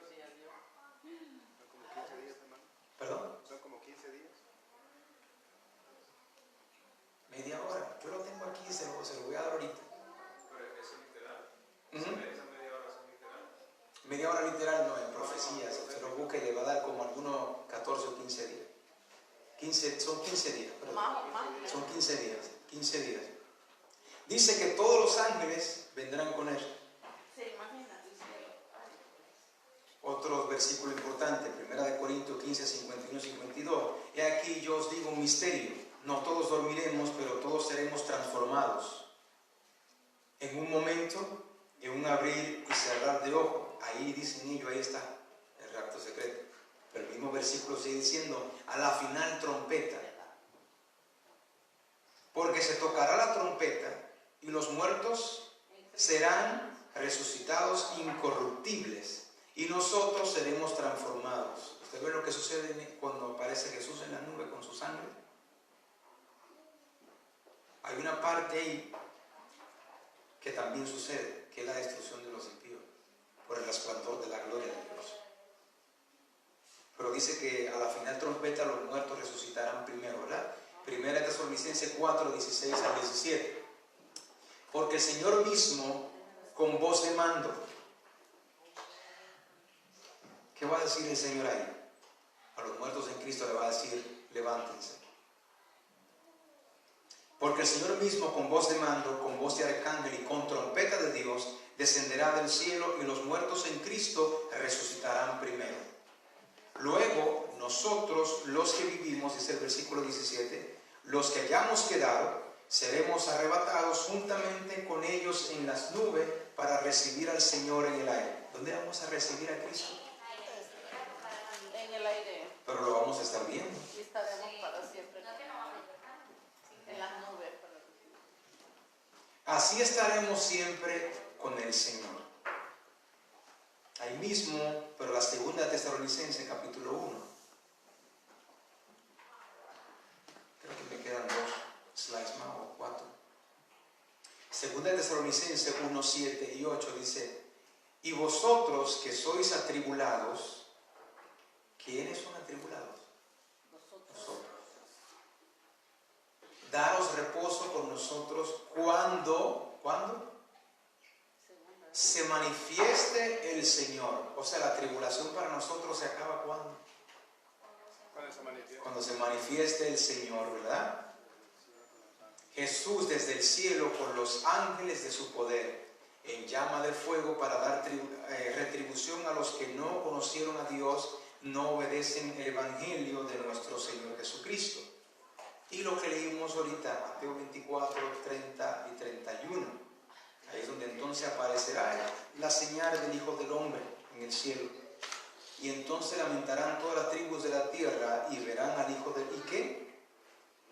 Son como 15 días, hermano. ¿Perdón? Son como 15 días. Media hora. Yo lo tengo aquí, se lo voy a dar ahorita. Pero eso es literal. Ujú. Esa media hora son literal. Media hora literal no, en profecías. Usted lo busca y le va a dar como algunos 14 o 15 días. Son 15 días, perdón. Son 15 días. 15 días. Dice que todos los ángeles vendrán con él. Sí, imagínate. Otro versículo importante, 1 Corintios 15, 51 y 52. He aquí yo os digo un misterio. No todos dormiremos, pero todos seremos transformados. En un momento, en un abrir y cerrar de ojos. Ahí dicen ellos, ahí está el rapto secreto. Pero el mismo versículo sigue diciendo, a la final trompeta. Porque se tocará la trompeta y los muertos serán resucitados incorruptibles y nosotros seremos transformados. ¿Usted ve lo que sucede cuando aparece Jesús en la nube con su sangre? Hay una parte ahí que también sucede, que es la destrucción de los impíos por el resplandor de la gloria de Dios. Pero dice que a la final trompeta los muertos resucitarán primero, ¿verdad? 1 Tesalonicenses 4, 16 al 17. Porque el Señor mismo, con voz de mando. ¿Qué va a decir el Señor ahí? A los muertos en Cristo le va a decir, levántense. Porque el Señor mismo, con voz de mando, con voz de arcángel y con trompeta de Dios, descenderá del cielo y los muertos en Cristo resucitarán primero. Luego, nosotros, los que vivimos, dice el versículo 17, los que hayamos quedado, seremos arrebatados juntamente con ellos en las nubes para recibir al Señor en el aire. ¿Dónde vamos a recibir a Cristo? En el aire. Pero lo vamos a estar viendo. Y estaremos para siempre. En las nubes. Así estaremos siempre con el Señor. Ahí mismo, pero la segunda Tesalonicenses capítulo 1. Creo que me quedan 2 slides más o 4. Segunda Tesalonicenses 1, 7 y 8 dice, y vosotros que sois atribulados, ¿quiénes son atribulados? Nosotros. Daros reposo con nosotros cuando se manifieste el Señor. O sea, la tribulación para nosotros se acaba cuando se manifieste el Señor, ¿verdad? Jesús desde el cielo con los ángeles de su poder en llama de fuego para dar retribución a los que no conocieron a Dios, no obedecen el evangelio de nuestro Señor Jesucristo. Y lo que leímos ahorita, Mateo 24, 30 y 31. Ahí es donde entonces aparecerá la señal del Hijo del Hombre en el cielo. Y entonces lamentarán todas las tribus de la tierra y verán al Hijo del... ¿Y qué?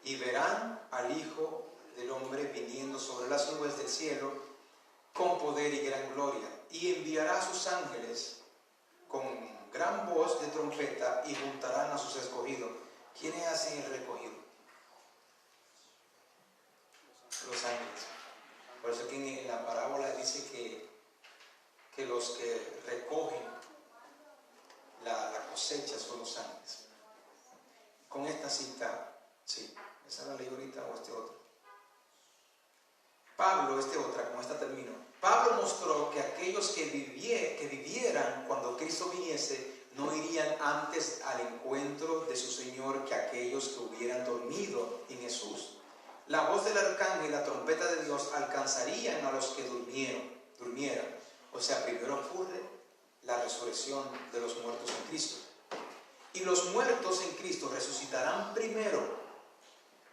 Y verán al Hijo del Hombre viniendo sobre las nubes del cielo con poder y gran gloria. Y enviará a sus ángeles con gran voz de trompeta y juntarán a sus escogidos. ¿Quiénes hacen el recogido? Los ángeles. Por eso que en la parábola dice que los que recogen la cosecha son los ángeles. Con esta cita, sí, esa la leí ahorita o este otro. Pablo, con esta termino. Pablo mostró que aquellos que vivieran cuando Cristo viniese no irían antes al encuentro de su Señor que aquellos que hubieran dormido en Jesús. La voz del arcángel y la trompeta de Dios alcanzarían a los que durmieran. O sea, primero ocurre la resurrección de los muertos en Cristo. Y los muertos en Cristo resucitarán primero,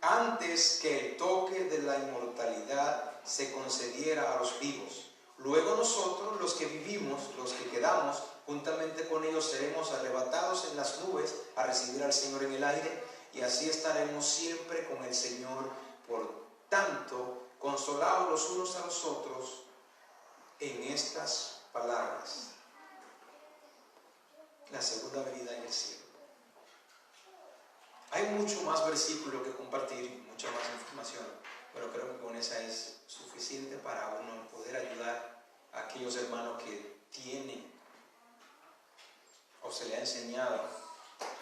antes que el toque de la inmortalidad se concediera a los vivos. Luego nosotros, los que vivimos, los que quedamos, juntamente con ellos seremos arrebatados en las nubes a recibir al Señor en el aire, y así estaremos siempre con el Señor. Por tanto, consolaos los unos a los otros en estas palabras. La segunda venida en el cielo. Hay mucho más versículo que compartir, mucha más información, pero creo que con esa es suficiente para uno poder ayudar a aquellos hermanos que tienen o se le ha enseñado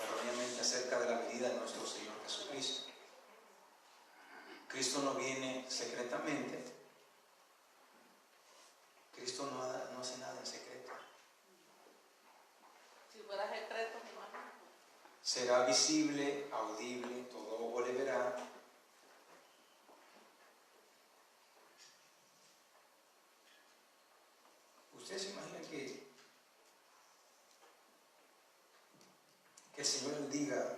erróneamente acerca de la venida de nuestro Señor Jesucristo. Cristo no viene secretamente. Cristo no hace nada en secreto. será visible, audible, todo ojo le verá. ¿Ustedes se imaginan que el Señor le diga,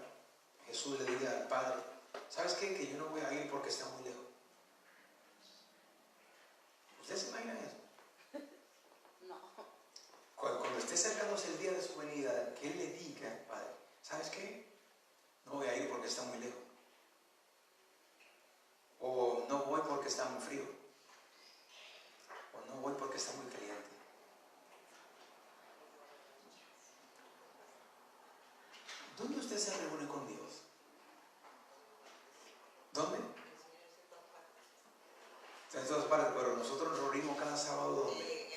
Jesús le diga al Padre, ¿sabes qué? Que yo no voy a ir porque está muy lejos. ¿Ustedes se imaginan eso? No. Cuando esté acercándose el día de su venida, que Él le diga al Padre, ¿sabes qué? No voy a ir porque está muy lejos. O no voy porque está muy frío. O no voy porque está muy caliente. ¿Dónde usted se reúne con Dios? ¿Dónde? En todas partes, pero nosotros nos reunimos cada sábado ¿dónde?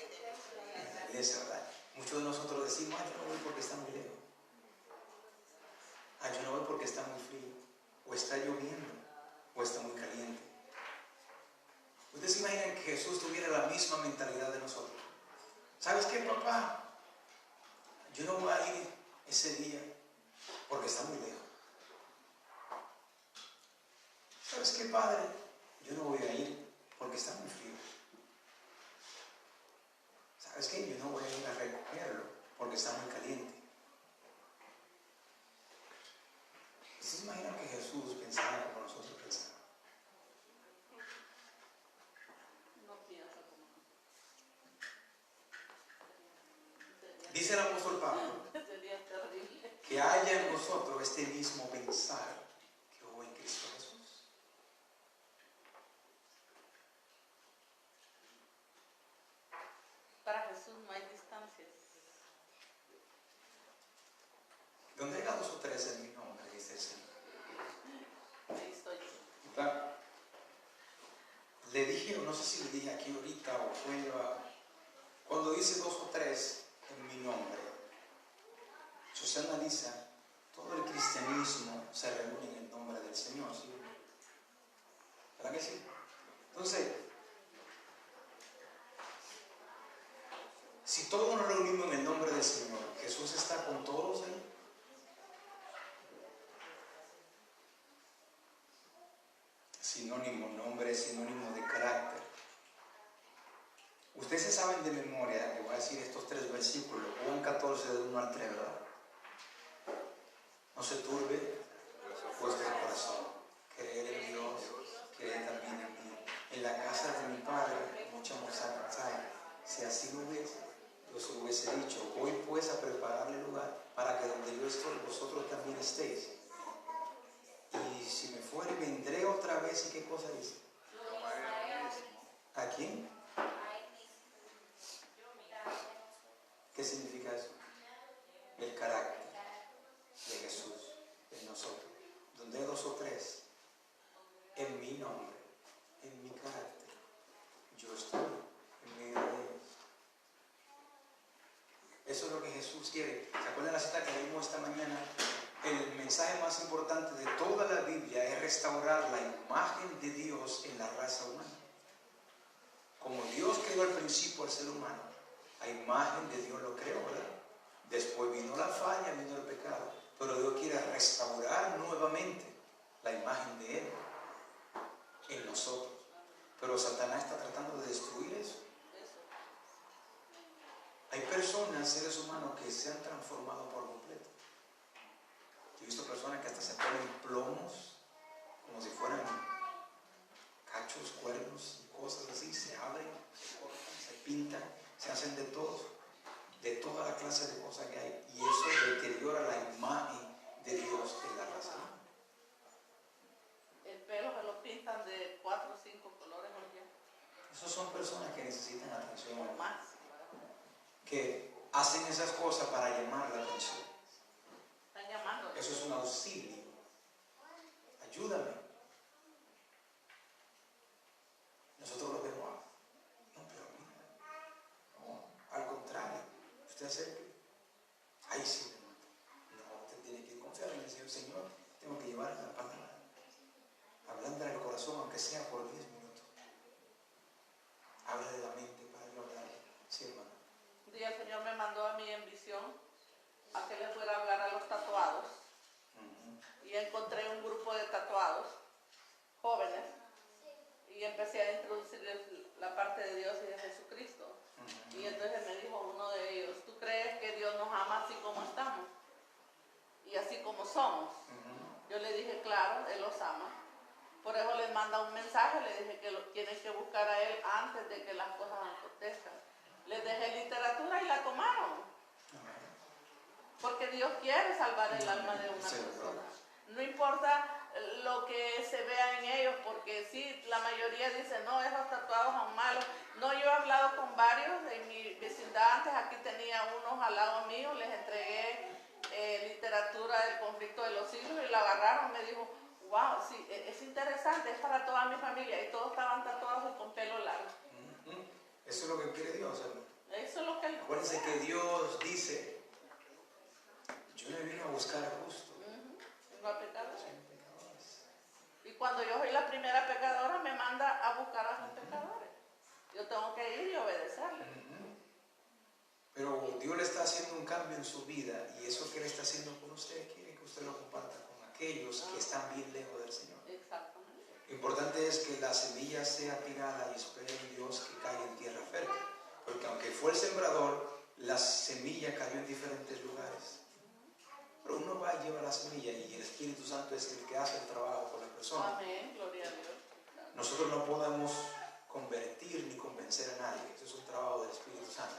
En la iglesia, ¿verdad? Muchos de nosotros decimos, yo no voy porque está muy lejos. Yo no voy porque está muy frío. O está lloviendo. O está muy caliente. ¿Ustedes se imaginan que Jesús tuviera la misma mentalidad de nosotros? ¿Sabes qué, papá? Yo no voy a ir ese día porque está muy lejos. ¿Sabes qué, padre? Yo no voy a ir porque está muy frío. ¿Sabes qué? Yo no voy a ir a recogerlo porque está muy caliente. ¿Ustedes se imaginan que Jesús pensara como nosotros pensamos? No piensa como nosotros. Dice el apóstol Pablo Sería terrible. que haya en nosotros este mismo pensar que hubo en Cristo Jesús. Para Jesús no hay distancias. Donde haya 2 o 3 en mi nombre, dice el Señor. Ahí estoy yo. ¿Verdad? Le dije, no sé si le dije aquí ahorita o fuera, cuando dice 2 o 3 en mi nombre, si usted analiza, todo el cristianismo se reúne en el nombre del Señor, ¿sí? ¿Verdad que sí? Entonces, si todos nos reunimos en el nombre del Señor, ¿Jesús está con todos ahí? Sinónimo, nombre es sinónimo de carácter. Ustedes se saben de memoria, le voy a decir estos 3 versículos, Juan 14 del 1 al 3, ¿verdad? No se turbe vuestro corazón, creer en Dios, creer también en mí. En la casa de mi Padre mucha morada hay. Si así lo hubiese, yo se lo hubiese dicho, voy pues a prepararle lugar para que donde yo estoy, vosotros también estéis. Y si me fuere, vendré otra vez. ¿Y qué cosa dice? ¿A quién? ¿Qué significa eso? El carácter de Jesús en nosotros. Donde hay 2 o 3 en mi nombre, en mi carácter, yo estoy en medio de ellos. Eso es lo que Jesús quiere. ¿Se acuerdan la cita que leímos esta mañana? El mensaje más importante de toda la Biblia es restaurar la imagen de Dios en la raza humana. Como Dios creó al principio al ser humano, a imagen de Dios lo creó, ¿verdad? Después vino la falla, vino el pecado, pero Dios quiere restaurar nuevamente la imagen de Él en nosotros. Pero Satanás está tratando de destruir eso. Hay personas, seres humanos, que se han transformado por completo. Yo he visto personas que hasta se ponen plomos, como si fueran cachos, cuernos y cosas así, se abren, se cortan, se pintan, se hacen de toda la clase de cosas que hay, y eso deteriora la imagen de Dios en la raza. El pelo se lo pintan de 4 o 5 colores al día. Esas son personas que necesitan atención O más. que hacen esas cosas para llamar la atención. Están llamando. Eso es un auxilio. Ayúdame. Nosotros lo vemos. No, pero mira. No, al contrario. Usted acerque. Ahí sí. No, usted tiene que confiar en el Señor. Señor, tengo que llevar la palabra. Hablándole al corazón, aunque sea por 10 minutos. Habla de la mente para yo hablarle. Sí, hermano. Un día el Señor me mandó a mí en visión a que le fuera a hablar a los tatuados y encontré un grupo de tatuados jóvenes y empecé a introducirles la parte de Dios y de Jesucristo. Y entonces me dijo uno de ellos, ¿tú crees que Dios nos ama así como estamos? Y así como somos. Yo le dije, claro, Él los ama. Por eso les manda un mensaje, le dije que tienen que buscar a Él antes de que las cosas acontezcan. Les dejé literatura y la tomaron. Porque Dios quiere salvar el alma de una persona. No importa lo que se vea en ellos, porque sí, la mayoría dice, no, esos tatuados son malos. No, yo he hablado con varios en mi vecindad antes, aquí tenía unos al lado mío, les entregué literatura del conflicto de los siglos y la agarraron, me dijo, wow, sí, es interesante, es para toda mi familia, y todos estaban tatuados y con pelo largo. Eso es lo que quiere Dios, hermano. Eso es lo que Él Acuérdense quiere. que Dios dice, yo me vine a buscar justo. No a pecadores. Y cuando yo soy la primera pecadora, me manda a buscar a los pecadores. Yo tengo que ir y obedecerle. Pero Dios le está haciendo un cambio en su vida, y eso que Él está haciendo con usted, quiere que usted lo comparta con aquellos que están bien lejos del Señor. Exactamente. Lo importante es que la semilla sea tirada y espere en Dios que caiga en tierra fértil. Porque aunque fue el sembrador, la semilla cayó en diferentes lugares. Pero uno va y lleva la semilla, y el Espíritu Santo es el que hace el trabajo por la persona. Amén, gloria a Dios. Nosotros no podemos convertir ni convencer a nadie. Eso es un trabajo del Espíritu Santo.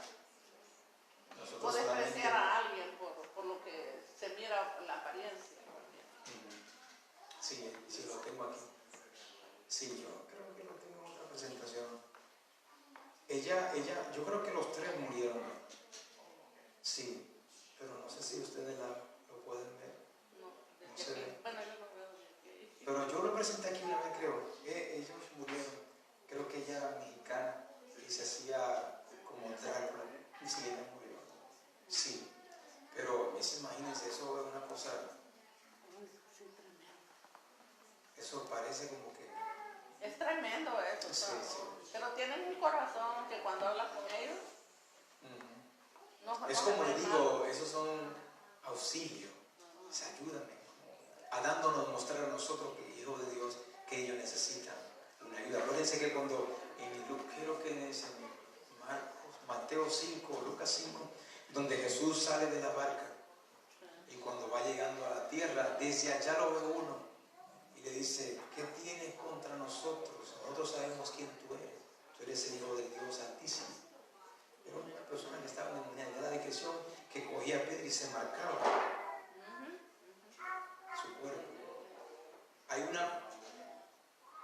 Nosotros O solamente... despreciar a alguien por lo que se mira en la apariencia. Sí, sí, lo tengo aquí. Sí, yo creo que lo tengo en otra presentación. Ella, yo creo que los tres murieron. Sí, pero no sé si ustedes lo pueden ver. No se ve. bueno, yo no veo de aquí. Pero yo lo presenté aquí una vez, creo. Ellos murieron. Creo que ella era mexicana y se hacía como Drácula. Y sí, ella murió. Sí, pero imagínense, eso es una cosa. Eso parece como que... Es tremendo eso. Sí, sí. Pero tienen un corazón que cuando hablas con ellos, no es no como se les ven digo, mal. esos son auxilio. O sea, ayúdame. Dándonos, mostrar a nosotros que hijos de Dios, que ellos necesitan una ayuda. Acuérdense que cuando creo que es en Mateo 5, Lucas 5, donde Jesús sale de la barca y cuando va llegando a la tierra, desde allá lo ve uno y le dice, ¿qué tienes contra nosotros? Nosotros sabemos quién tú eres el Hijo del Dios Altísimo. Era una persona que estaba en una edad de creación que cogía a Pedro y se marcaba su cuerpo. Hay una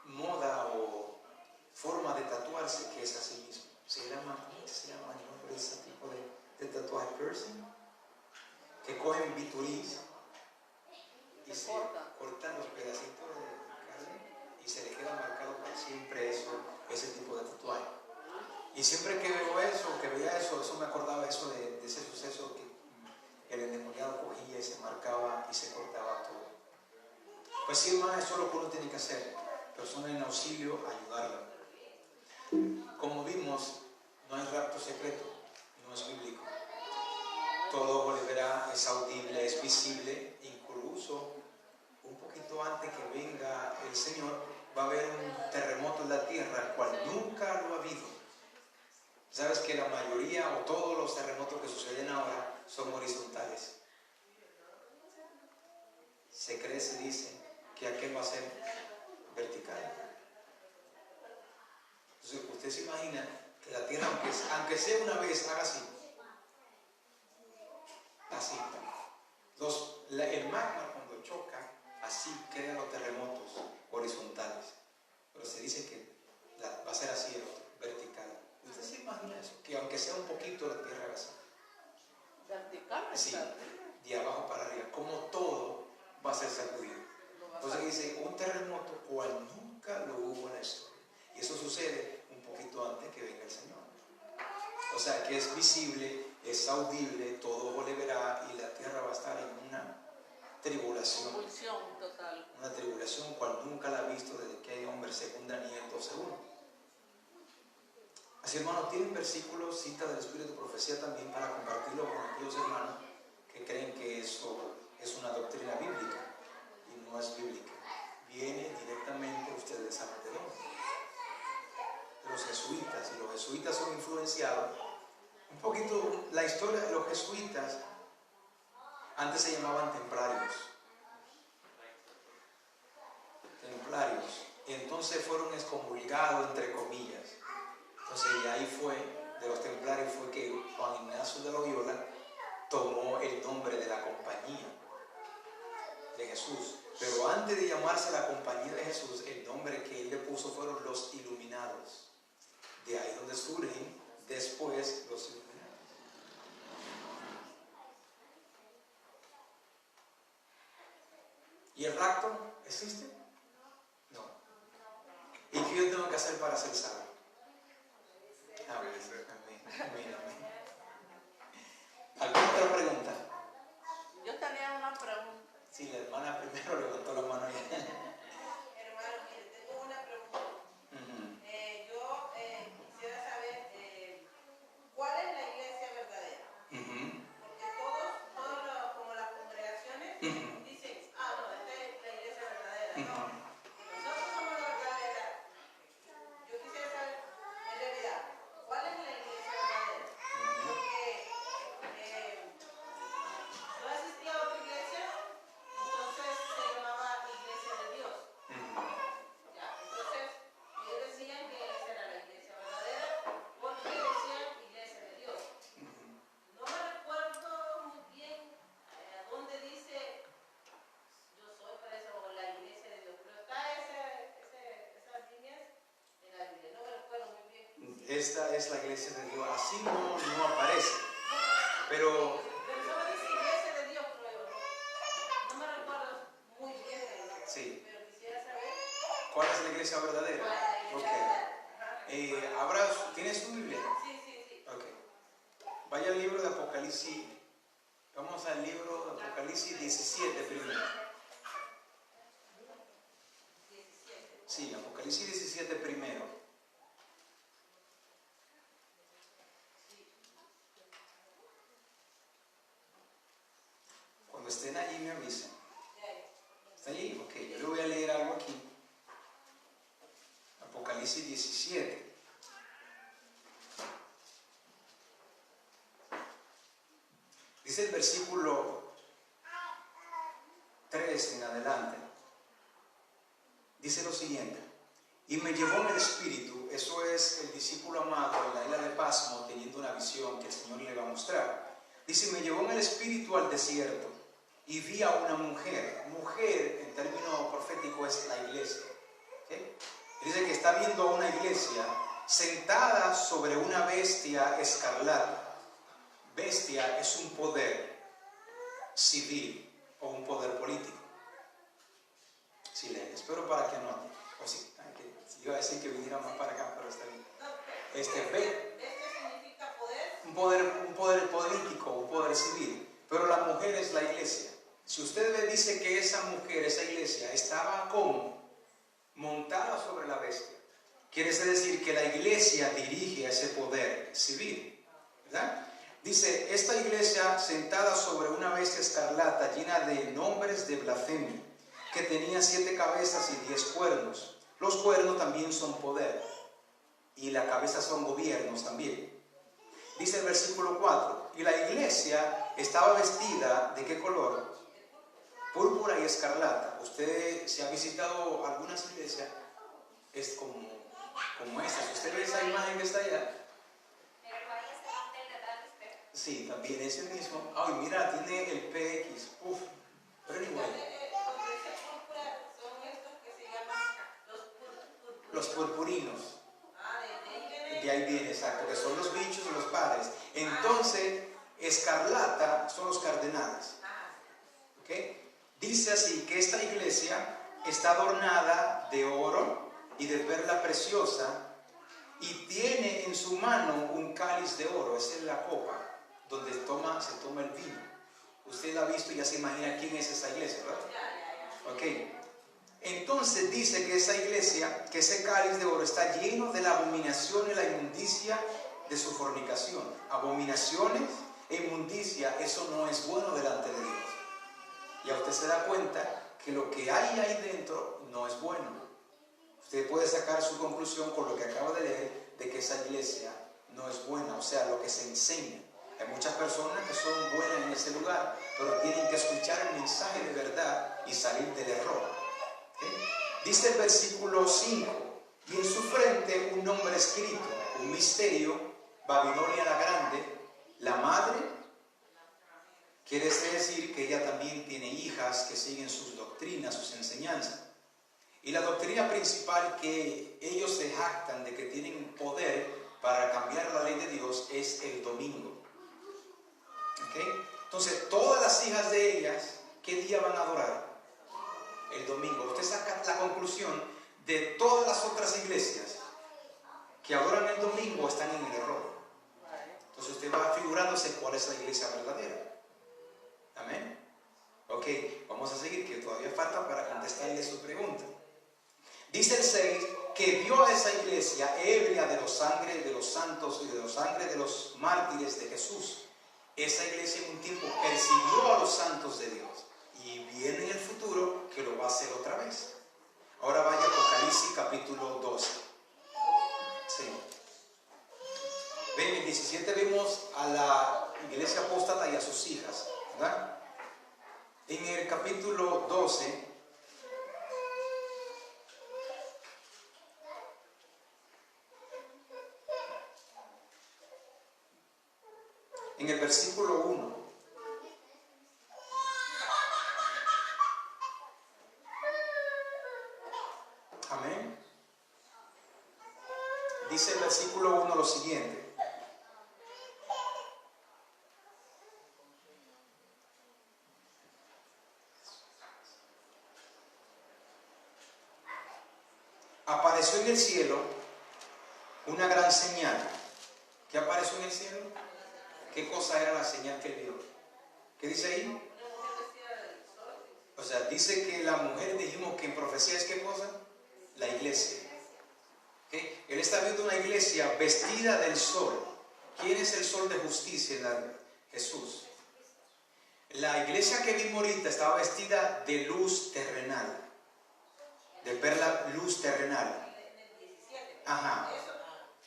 moda o forma de tatuarse que es así mismo. Se llama el nombre de ese tipo de tatuaje piercing, que cogen biturís y se cortan los pedacitos de carne y se le queda marcado para siempre ese tipo de tatuaje. Y siempre que veo eso, que veía eso me acordaba eso de ese suceso que el endemoniado cogía y se marcaba y se cortaba todo. Pues sí, hermano, eso es lo que uno tiene que hacer. Persona en auxilio, ayudarla. Como vimos, no hay rapto secreto, no es bíblico. Todo ojo le verá, es audible, es visible, incluso un poquito antes que venga el Señor, va a haber un terremoto en la tierra, el cual nunca lo ha habido. Sabes que la mayoría o todos los terremotos que suceden ahora son horizontales. Se cree, se dice, que aquel va a ser vertical. Entonces, usted se imagina que la tierra, aunque sea una vez, haga así. Así. El magma cuando choca, así crea los terremotos horizontales. Pero se dice que va a ser así el otro, vertical. ¿Usted se imagina eso? Que aunque sea un poquito la tierra haga así. Vertical. Sí, de abajo para arriba. Como todo va a ser sacudido. Entonces dice, un terremoto cual nunca lo hubo en la historia. Y eso sucede un poquito antes que venga el Señor. O sea que es visible, es audible, todo ojo le verá y la tierra va a estar en una tribulación. Convulsión total. Una tribulación cual nunca la ha visto desde que hay hombre, según Daniel 12:1. Así, hermanos, tienen versículos, cita del Espíritu de Profecía también para compartirlo con aquellos hermanos que creen que eso es una doctrina bíblica. Y jesuitas antes se llamaban templarios. Templarios. Y entonces fueron excomulgados, entre comillas. Entonces, y ahí fue, de los templarios fue que Juan Ignacio de Loyola tomó el nombre de la compañía de Jesús. Pero antes de llamarse la compañía de Jesús, el nombre que él le puso fueron los iluminados. De ahí donde surgen después los iluminados. ¿Y el rapto existe? No. ¿Y qué yo tengo que hacer para ser salvo? Amén, amén, amén, amén. ¿Alguna otra pregunta? Yo tenía una pregunta. Sí, la hermana primero levantó la mano. Hermano, mire, tengo una pregunta. Yo quisiera saber cuál es la iglesia verdadera. Porque todos como las congregaciones dicen, no, esta es la iglesia verdadera. No, nosotros somos la verdadera. Yo quisiera saber, en realidad, ¿cuál es la iglesia verdadera? Porque no existía otra iglesia, entonces se llamaba iglesia de Dios. Ya, entonces ellos decían que esa era la iglesia verdadera porque decían iglesia de Dios. No me recuerdo muy bien a dónde dice yo soy, parece, o la iglesia de Dios, pero está esas líneas en la Biblia, no me recuerdo muy bien. Esta es la iglesia de Dios. Así no aparece. Pero solo dice iglesia de Dios, creo. No me recuerdo muy bien de eso. sí. Pero quisiera saber ¿Cuál es la iglesia verdadera? cuál es la iglesia verdadera. Ok. ¿Tienes tu Biblia? Sí. Ok. Vaya al libro de Apocalipsis. Vamos al libro de Apocalipsis 17 primero. 17. Sí, Apocalipsis 17 primero. Cuando estén allí me avisen. ¿Está allí? Ok, yo le voy a leer algo aquí. Apocalipsis 17. Dice el versículo 3 en adelante. Dice lo siguiente. Y me llevó en el espíritu, eso es el discípulo amado en la isla de Pasmo teniendo una visión que el Señor le va a mostrar. Dice, me llevó en el espíritu al desierto y vi a una mujer. Mujer en término profético es la iglesia. ¿Okay? Dice que está viendo a una iglesia sentada sobre una bestia escarlata. Bestia es un poder civil o un poder político. Sí, espero para que anote. O sí, iba a decir que viniera más para acá, pero está bien. Este significa poder. Un poder político, un poder civil. Pero la mujer es la iglesia. Si usted le dice que esa mujer, esa iglesia, estaba como montada sobre la bestia, quiere decir que la iglesia dirige a ese poder civil, ¿verdad? Dice, esta iglesia sentada sobre una bestia escarlata llena de nombres de blasfemia, que tenía 7 cabezas y 10 cuernos. Los cuernos también son poder y la cabeza son gobiernos también. Dice el versículo 4, y la iglesia estaba vestida ¿de qué color? Púrpura y escarlata. Usted, si ha visitado algunas iglesias, es como esta. Si usted ve esa imagen que está allá, sí, también es el mismo. Ay, mira, tiene el PX. Uf, pero igual. Cuando dice púrpura, son estos que se llaman Los purpurinos. de ahí viene. De ahí viene, exacto, que son los bichos y los padres. Entonces, escarlata son los cardenales. ¿Ok? Dice así que esta iglesia está adornada de oro y de perla preciosa y tiene en su mano un cáliz de oro. Esa es la copa donde se toma el vino. Usted la ha visto y ya se imagina quién es esa iglesia, ¿verdad? Ok. Entonces dice que esa iglesia, que ese cáliz de oro está lleno de la abominación y la inmundicia de su fornicación. Abominaciones e inmundicia, eso no es bueno delante de Dios. Ya usted se da cuenta que lo que hay ahí dentro no es bueno. Usted puede sacar su conclusión con lo que acabo de leer, de que esa iglesia no es buena, o sea, lo que se enseña. Hay muchas personas que son buenas en ese lugar, pero tienen que escuchar el mensaje de verdad y salir del error. ¿Okay? Dice el versículo 5, y en su frente un nombre escrito, un misterio, Babilonia la Grande, la madre. Quiere decir que ella también tiene hijas que siguen sus doctrinas, sus enseñanzas. Y la doctrina principal que ellos se jactan de que tienen poder para cambiar la ley de Dios es el domingo. ¿Okay? Entonces, todas las hijas de ellas, ¿qué día van a adorar? El domingo. Usted saca la conclusión de todas las otras iglesias que adoran el domingo están en el error. Entonces usted va figurándose cuál es la iglesia verdadera. Amén. Ok, vamos a seguir, que todavía falta para contestarle su pregunta. Dice el 6, que vio a esa iglesia ebria de la sangre de los santos y de la sangre de los mártires de Jesús. Esa iglesia en un tiempo persiguió a los santos de Dios. Y viene en el futuro que lo va a hacer otra vez. Ahora vaya a Apocalipsis capítulo 12. Sí. Ven, en el 17 vimos a la iglesia apóstata y a sus hijas, ¿verdad? En el capítulo 12, en el versículo 1, amén. Dice el versículo 1 lo siguiente: apareció en el cielo una gran señal. ¿Qué apareció en el cielo? ¿Qué cosa era la señal que él vio? ¿Qué dice ahí? O sea, dice que la mujer, dijimos que en profecía es ¿qué cosa? La iglesia. ¿Okay? Él está viendo una iglesia vestida del sol. ¿Quién es el sol de justicia? Jesús. La iglesia que vimos ahorita estaba vestida de luz terrenal. De perla, luz terrenal. Ajá.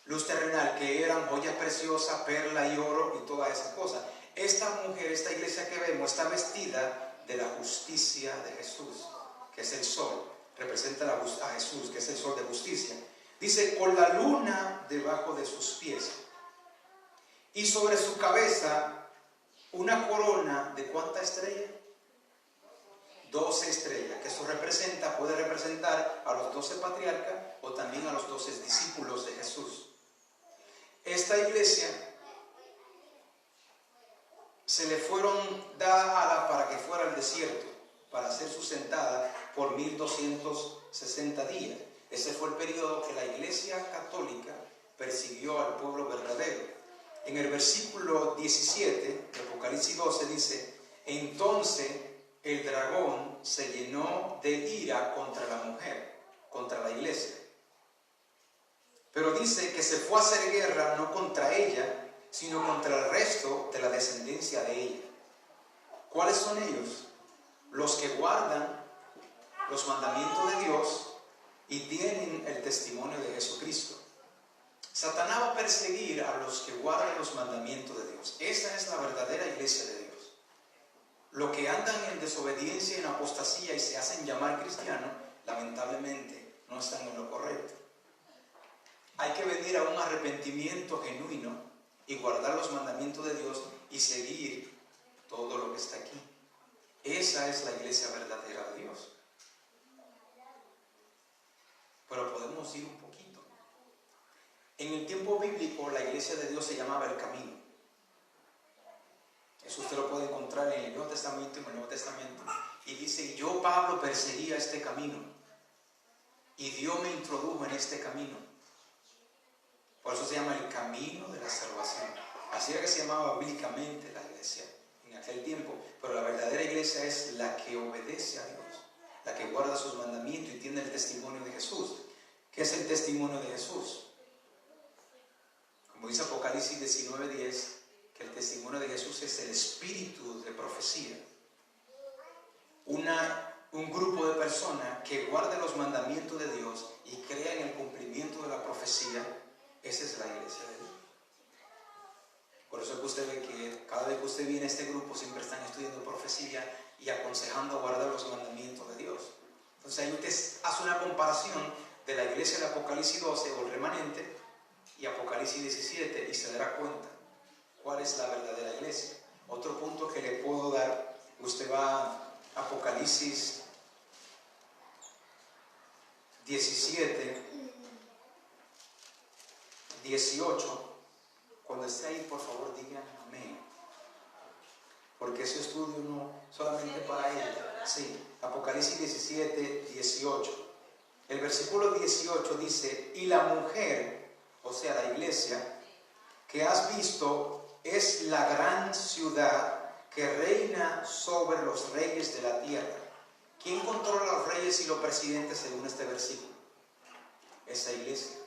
Luz terrenal, que eran joyas preciosas, perla y oro y todas esas cosas. Esta mujer, esta iglesia que vemos, está vestida de la justicia de Jesús, que es el sol. Representa a Jesús, que es el sol de justicia. Dice, con la luna debajo de sus pies. Y sobre su cabeza una corona de ¿cuántas estrellas? 12 estrellas, que eso puede representar a los 12 patriarcas o también a los 12 discípulos de Jesús. Esta iglesia se le fueron dadas alas para que fuera al desierto, para ser sustentada por 1260 días. Ese fue el periodo que la iglesia católica persiguió al pueblo verdadero. En el versículo 17 de Apocalipsis 12 dice, entonces el dragón se llenó de ira contra la mujer, contra la iglesia. Pero dice que se fue a hacer guerra no contra ella, sino contra el resto de la descendencia de ella. ¿Cuáles son ellos? Los que guardan los mandamientos de Dios y tienen el testimonio de Jesucristo. Satanás va a perseguir a los que guardan los mandamientos de Dios. Esa es la verdadera iglesia de Dios. Los que andan en desobediencia, en apostasía y se hacen llamar cristianos, lamentablemente no están en lo correcto. Hay que venir a un arrepentimiento genuino y guardar los mandamientos de Dios y seguir todo lo que está aquí. Esa es la iglesia verdadera de Dios. Pero podemos ir un poquito. En el tiempo bíblico la iglesia de Dios se llamaba el camino. Eso usted lo puede encontrar en el Nuevo Testamento y en el Nuevo Testamento. Y dice, yo Pablo perseguía este camino y Dios me introdujo en este camino. Por eso se llama el camino de la salvación. Así era que se llamaba bíblicamente la iglesia en aquel tiempo. Pero la verdadera iglesia es la que obedece a Dios, la que guarda sus mandamientos y tiene el testimonio de Jesús. ¿Qué es el testimonio de Jesús? Como dice Apocalipsis 19:10, que el testimonio de Jesús es el espíritu de profecía. Un grupo de personas que guarda los mandamientos de Dios y crea en el cumplimiento de la profecía. Esa es la iglesia de Dios. Por eso es que usted ve que cada vez que usted viene a este grupo siempre están estudiando profecía y aconsejando a guardar los mandamientos de Dios. Entonces ahí usted hace una comparación de la iglesia de Apocalipsis 12 o el remanente y Apocalipsis 17 y se dará cuenta cuál es la verdadera iglesia. Otro punto que le puedo dar, usted va a Apocalipsis 17, 18. Cuando esté ahí, por favor, digan amén. Porque ese estudio no solamente para él. Sí, Apocalipsis 17, 18. El versículo 18 dice: y la mujer, o sea, la iglesia, que has visto es la gran ciudad que reina sobre los reyes de la tierra. ¿Quién controla a los reyes y los presidentes según este versículo? Esa iglesia.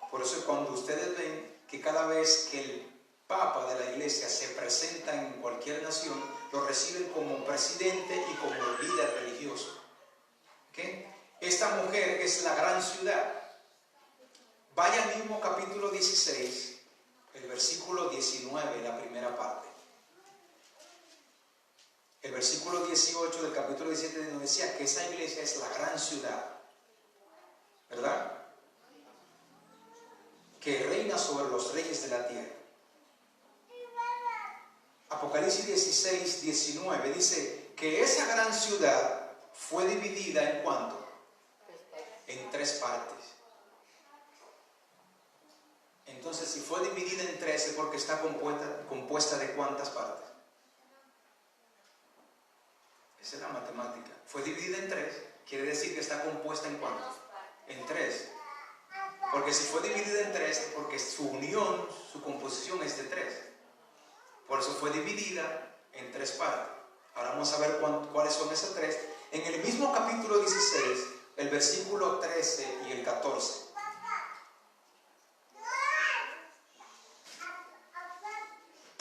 Por eso cuando ustedes ven que cada vez que el Papa de la iglesia se presenta en cualquier nación, lo reciben como presidente y como líder religioso. ¿Okay? Esta mujer es la gran ciudad. Vaya al mismo capítulo 16, el versículo 19, la primera parte. El versículo 18 del capítulo 17 nos decía que esa iglesia es la gran ciudad, ¿verdad? Que reina sobre los reyes de la tierra. Apocalipsis 16, 19 dice que esa gran ciudad fue dividida ¿en cuánto? En 3 partes. Entonces, si fue dividida en 3 es porque está compuesta de ¿cuántas partes? Esa es la matemática. Fue dividida en 3, quiere decir que está compuesta ¿en cuántas? En 3. Porque si fue dividida en 3 es porque su unión, su composición es de 3. Por eso fue dividida en 3 partes. Ahora vamos a ver cuáles son esas 3. En el mismo capítulo 16, el versículo 13 y el 14.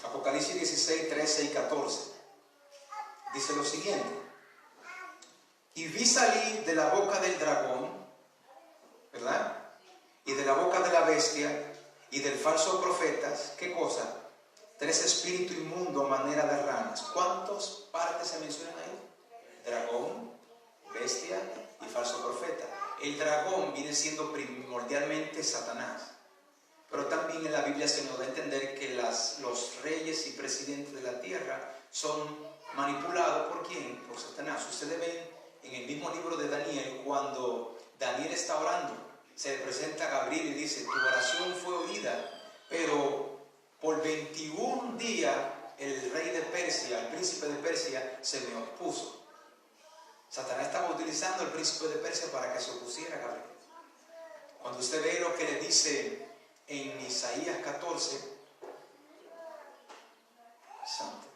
Apocalipsis 16, 13 y 14. Dice lo siguiente: y vi salir de la boca del dragón, ¿verdad? Y de la boca de la bestia y del falso profeta, ¿qué cosa? 3 espíritus inmundos, manera de ranas. ¿Cuántas partes se mencionan ahí? Dragón, bestia y falso profeta. El dragón viene siendo primordialmente Satanás. Pero también en la Biblia se nos da a entender que los reyes y presidentes de la tierra son manipulados ¿por quién? Por Satanás. Ustedes ven en el mismo libro de Daniel, cuando Daniel está orando, se le presenta a Gabriel y dice: tu oración fue oída, pero por 21 días el rey de Persia, el príncipe de Persia, se me opuso. Satanás estaba utilizando al príncipe de Persia para que se opusiera a Gabriel. Cuando usted ve lo que le dice en Isaías 14, santo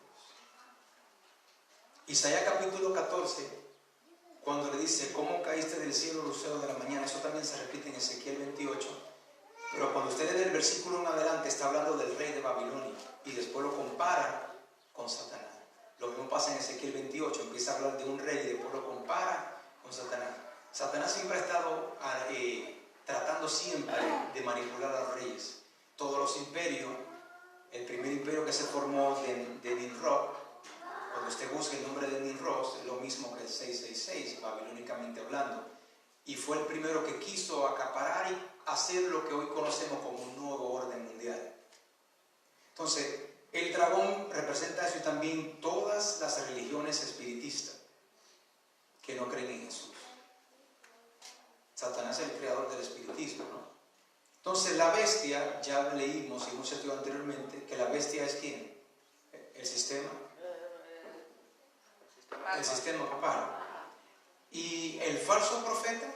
Dios. Isaías capítulo 14, cuando le dice: ¿cómo caíste del cielo, lucero de la mañana? Eso también se repite en Ezequiel 28. Pero cuando usted lee el versículo en adelante, está hablando del rey de Babilonia y después lo compara con Satanás. Lo mismo pasa en Ezequiel 28, empieza a hablar de un rey y después lo compara con Satanás. Satanás siempre ha estado tratando siempre de manipular a los reyes. Todos los imperios, el primer imperio que se formó de Nimrod, cuando usted busca el nombre de Nimrod, es lo mismo que el 666, babilónicamente hablando. Y fue el primero que quiso acaparar y hacer lo que hoy conocemos como un nuevo orden mundial. Entonces, el dragón representa eso, y también todas las religiones espiritistas que no creen en Jesús. Satanás es el creador del espiritismo, ¿no? Entonces, la bestia, ya leímos y hemos estudiado anteriormente que la bestia es ¿quién? El sistema. El sistema papal. Y el falso profeta,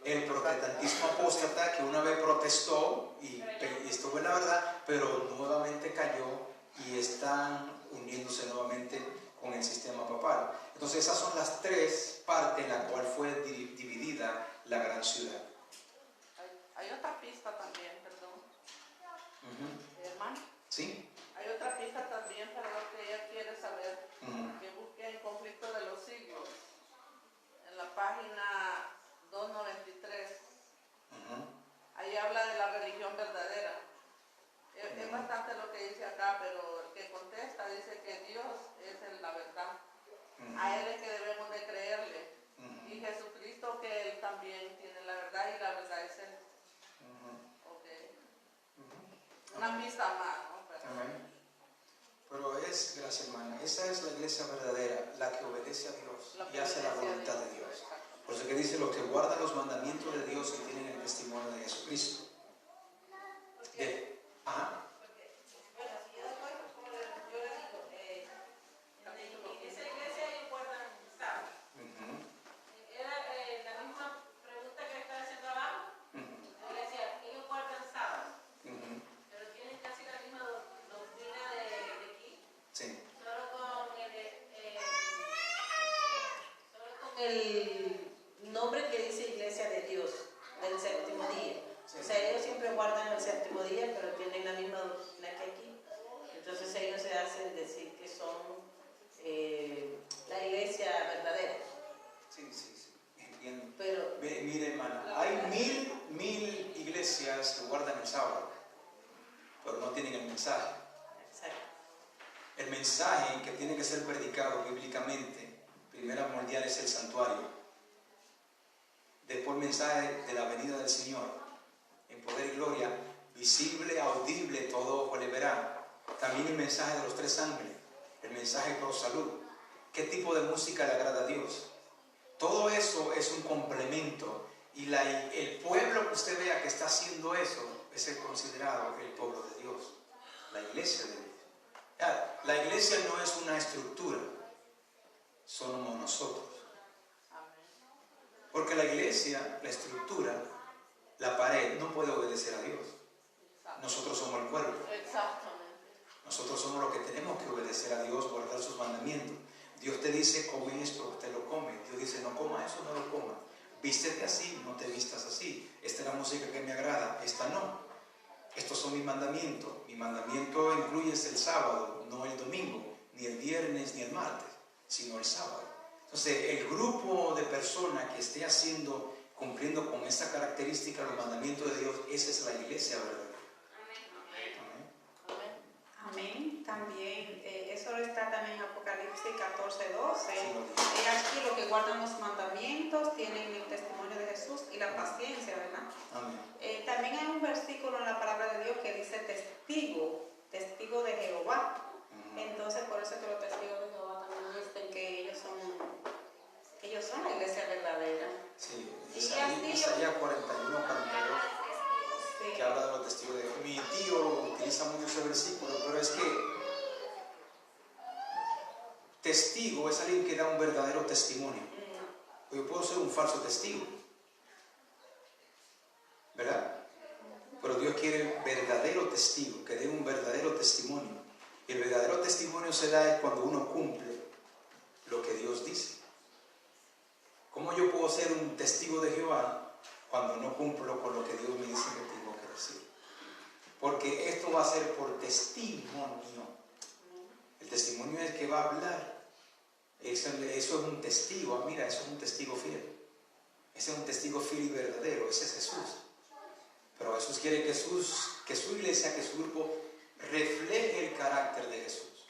el protestantismo apóstata, que una vez protestó y estuvo en la verdad, pero nuevamente cayó y están uniéndose nuevamente con el sistema papal. Entonces esas son las 3 partes en las cuales fue dividida la gran ciudad. Hay otra pista también, perdón. Hermano. ¿Sí? Hay otra pista también para lo que ella quiere saber, que busque en Conflicto de los Siglos, en la página 293. Ahí habla de la religión verdadera. esa es la iglesia verdadera, la que obedece a Dios La que y hace la obedece a voluntad de Dios. Dios. Exacto. Por eso que dice los que guardan los mandamientos de Dios y tienen el testimonio de Jesucristo. Ajá. Bueno, si yo después, como yo le digo, en esa iglesia ellos guardan sábado. Era la misma pregunta que le estaba haciendo abajo. Yo le decía, ellos guardan sábado, pero tienen casi la misma doctrina de aquí. Sí. Solo con el nombre que dice Iglesia de Dios, del séptimo día. O sea, ellos siempre guardan el séptimo día, pero tienen la misma doctrina que aquí. Entonces ellos se hacen decir que son la iglesia verdadera. Sí, entiendo. Pero Mire, hermana, hay mil iglesias que guardan el sábado, pero no tienen el mensaje. exacto. El mensaje que tiene que ser predicado bíblicamente, primero mundial, es el santuario. Después el mensaje de la venida del Señor, en poder y gloria, visible, audible, todo ojo le verá. También el mensaje de los 3 ángeles, el mensaje pro salud. ¿Qué tipo de música le agrada a Dios? Todo eso es un complemento y el pueblo que usted vea que está haciendo eso es el considerado el pueblo de Dios, la iglesia de Dios. La iglesia no es una estructura, somos nosotros. Porque la iglesia, la estructura, la pared, no puede obedecer a Dios. Nosotros somos el cuerpo. Exactamente. Nosotros somos los que tenemos que obedecer a Dios, guardar sus mandamientos. Dios te dice, come esto, usted lo come. Dios dice, no coma eso, no lo coma. Vístete así, no te vistas así. Esta es la música que me agrada, esta no. Estos son mis mandamientos. Mi mandamiento incluye el sábado, no el domingo, ni el viernes, ni el martes, sino el sábado. Entonces, el grupo de personas que esté cumpliendo con esta característica, los mandamientos de Dios, esa es la iglesia verdadera. Amén. También, eso está también en Apocalipsis 14:12. Sí, Aquí los que guardan los mandamientos tienen el testimonio de Jesús y la paciencia, ¿verdad? Amén. También hay un versículo en la palabra de Dios que dice testigo de Jehová. Entonces, por eso que los testigos de Jehová también dicen que ellos son la iglesia verdadera. Sí, Y Isaías 41, 42. Sí. Que habla de los testigos de Jehová. Mi tío utiliza mucho ese versículo, pero es que testigo es alguien que da un verdadero testimonio. Yo puedo ser un falso testigo, ¿verdad? Pero Dios quiere verdadero testigo, que dé un verdadero testimonio. Y el verdadero testimonio se da cuando uno cumple lo que Dios dice. ¿Cómo yo puedo ser un testigo de Jehová cuando no cumplo con lo que Dios me dice que tengo que decir? Porque esto va a ser por testimonio. El testimonio es el que va a hablar. Eso es un testigo. Mira, eso es un testigo fiel. Ese es un testigo fiel y verdadero. Ese es Jesús. Pero Jesús quiere que su iglesia, que su grupo refleje el carácter de Jesús.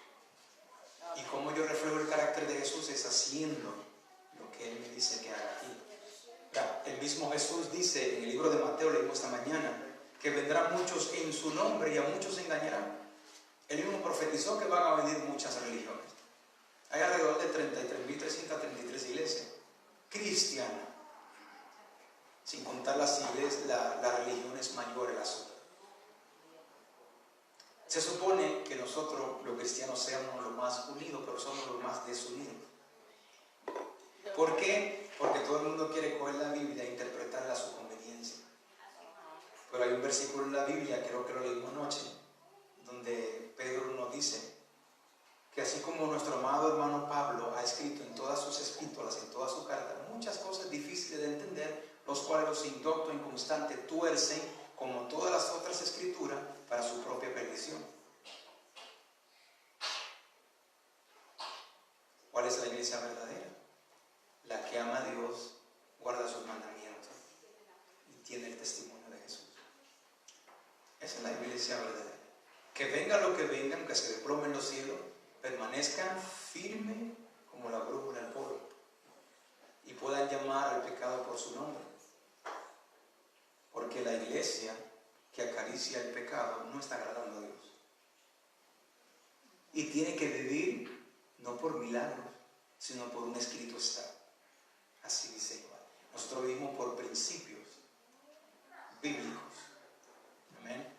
Y como yo reflejo el carácter de Jesús es haciendo lo que Él me dice que haga aquí. El mismo Jesús dice en el libro de Mateo, leímos esta mañana, que vendrán muchos en su nombre y a muchos engañarán. Él mismo profetizó que van a venir muchas religiones. Hay alrededor de 33.333 iglesias cristianas, sin contar las religiones mayores, las otras. Se supone que nosotros, los cristianos, seamos los más unidos, pero somos los más desunidos. ¿Por qué? Porque todo el mundo quiere coger la Biblia e interpretarla a su conveniencia. Pero hay un versículo en la Biblia, creo que lo leímos anoche, donde Pedro nos dice que así como nuestro amado hermano Pablo ha escrito en todas sus epístolas, en todas sus cartas, muchas cosas difíciles de entender, los cuales los indoctos inconstantes tuercen, como todas las otras escrituras, para su propia perdición. ¿Cuál es la iglesia verdadera? La que ama a Dios, guarda sus mandamientos y tiene el testimonio de Jesús. Esa es la iglesia verdadera. Que venga lo que venga, aunque se desplome en los cielos, permanezcan firmes como la brújula del polo y puedan llamar al pecado por su nombre. Porque la iglesia que acaricia el pecado no está agradando a Dios. Y tiene que vivir no por milagros, sino por un escrito está. Así dice Jehová. Nosotros vivimos por principios bíblicos. Amén.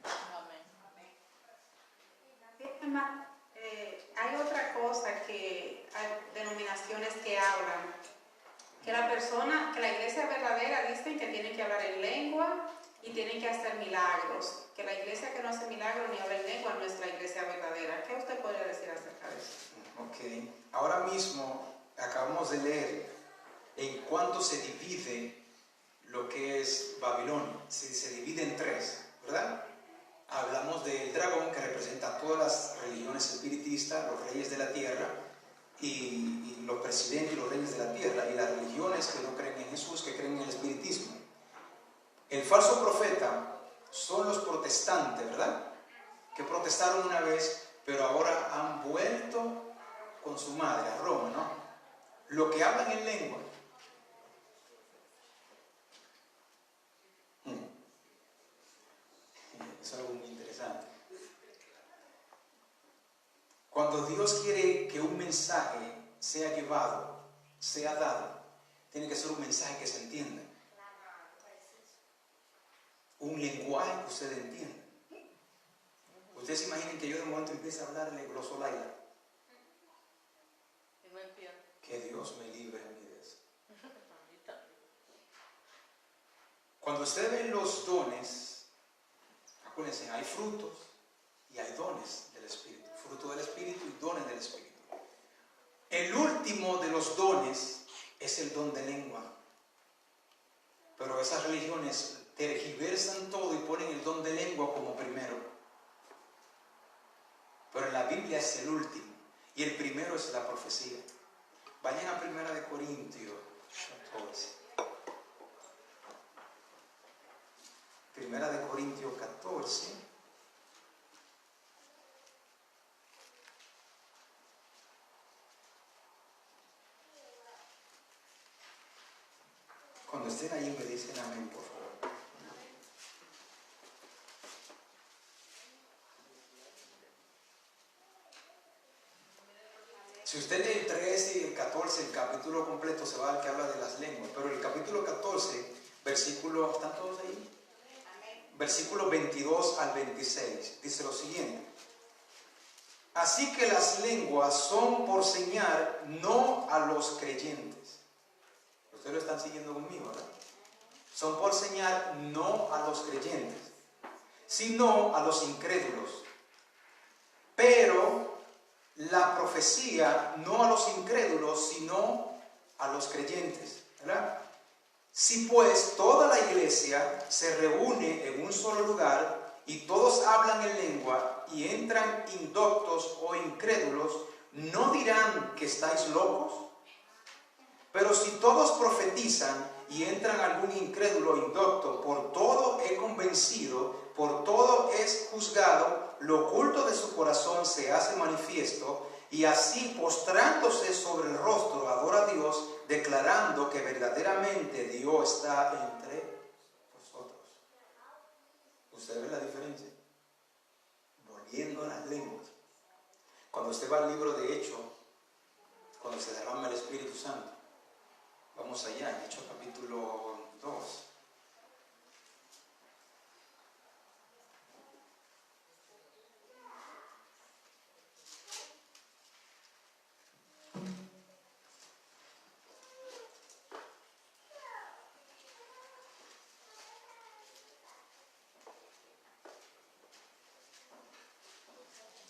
Amén. Hay otra cosa que hay denominaciones que hablan, que la iglesia verdadera dicen que tienen que hablar en lengua y tienen que hacer milagros, que la iglesia que no hace milagros ni habla en lengua no es la iglesia verdadera. ¿Qué usted podría decir acerca de eso? Ok, ahora mismo acabamos de leer en cuánto se divide lo que es Babilonia. Se divide en tres, ¿verdad? Hablamos del dragón, que representa a todas las religiones espiritistas, los reyes de la tierra, y los presidentes y los reyes de la tierra, y las religiones que no creen en Jesús, que creen en el espiritismo. El falso profeta son los protestantes, ¿verdad? Que protestaron una vez, pero ahora han vuelto con su madre a Roma, ¿no? Lo que hablan en lengua. Es algo muy interesante. Cuando Dios quiere que un mensaje sea llevado, sea dado, tiene que ser un mensaje que se entienda. Un lenguaje que usted entienda. Ustedes se imaginen que yo de momento empiece a hablarle glosolaila. Y no entiendo. Que Dios me libre a mí de eso. Cuando usted ve los dones, acuérdense, hay frutos y hay dones del Espíritu. Fruto del Espíritu y dones del Espíritu. El último de los dones es el don de lengua. Pero esas religiones tergiversan todo y ponen el don de lengua como primero. Pero en la Biblia es el último. Y el primero es la profecía. Vayan a 1 Corintios 14. 1 Corintios 14. Cuando estén ahí me dicen amén, por favor. Si usted lee el 13 y el 14, el capítulo completo se va al que habla de las lenguas. Pero el capítulo 14, versículo, ¿están todos ahí? Versículo 22 al 26, dice lo siguiente. Así que las lenguas son por señal no a los creyentes. Ustedes lo están siguiendo conmigo, ¿verdad? Son por señal no a los creyentes, sino a los incrédulos. Pero la profecía no a los incrédulos, sino a los creyentes, ¿verdad? Si pues toda la iglesia se reúne en un solo lugar y todos hablan en lengua y entran indoctos o incrédulos, ¿no dirán que estáis locos? Pero si todos profetizan y entran algún incrédulo o indocto, por todo he convencido, por todo es juzgado, lo oculto de su corazón se hace manifiesto, y así postrándose sobre el rostro adora a Dios, declarando que verdaderamente Dios está entre vosotros. ¿Usted ve la diferencia? Volviendo a las lenguas. Cuando usted va al libro de Hechos, cuando se derrama el Espíritu Santo, vamos allá, en Hechos capítulo 2.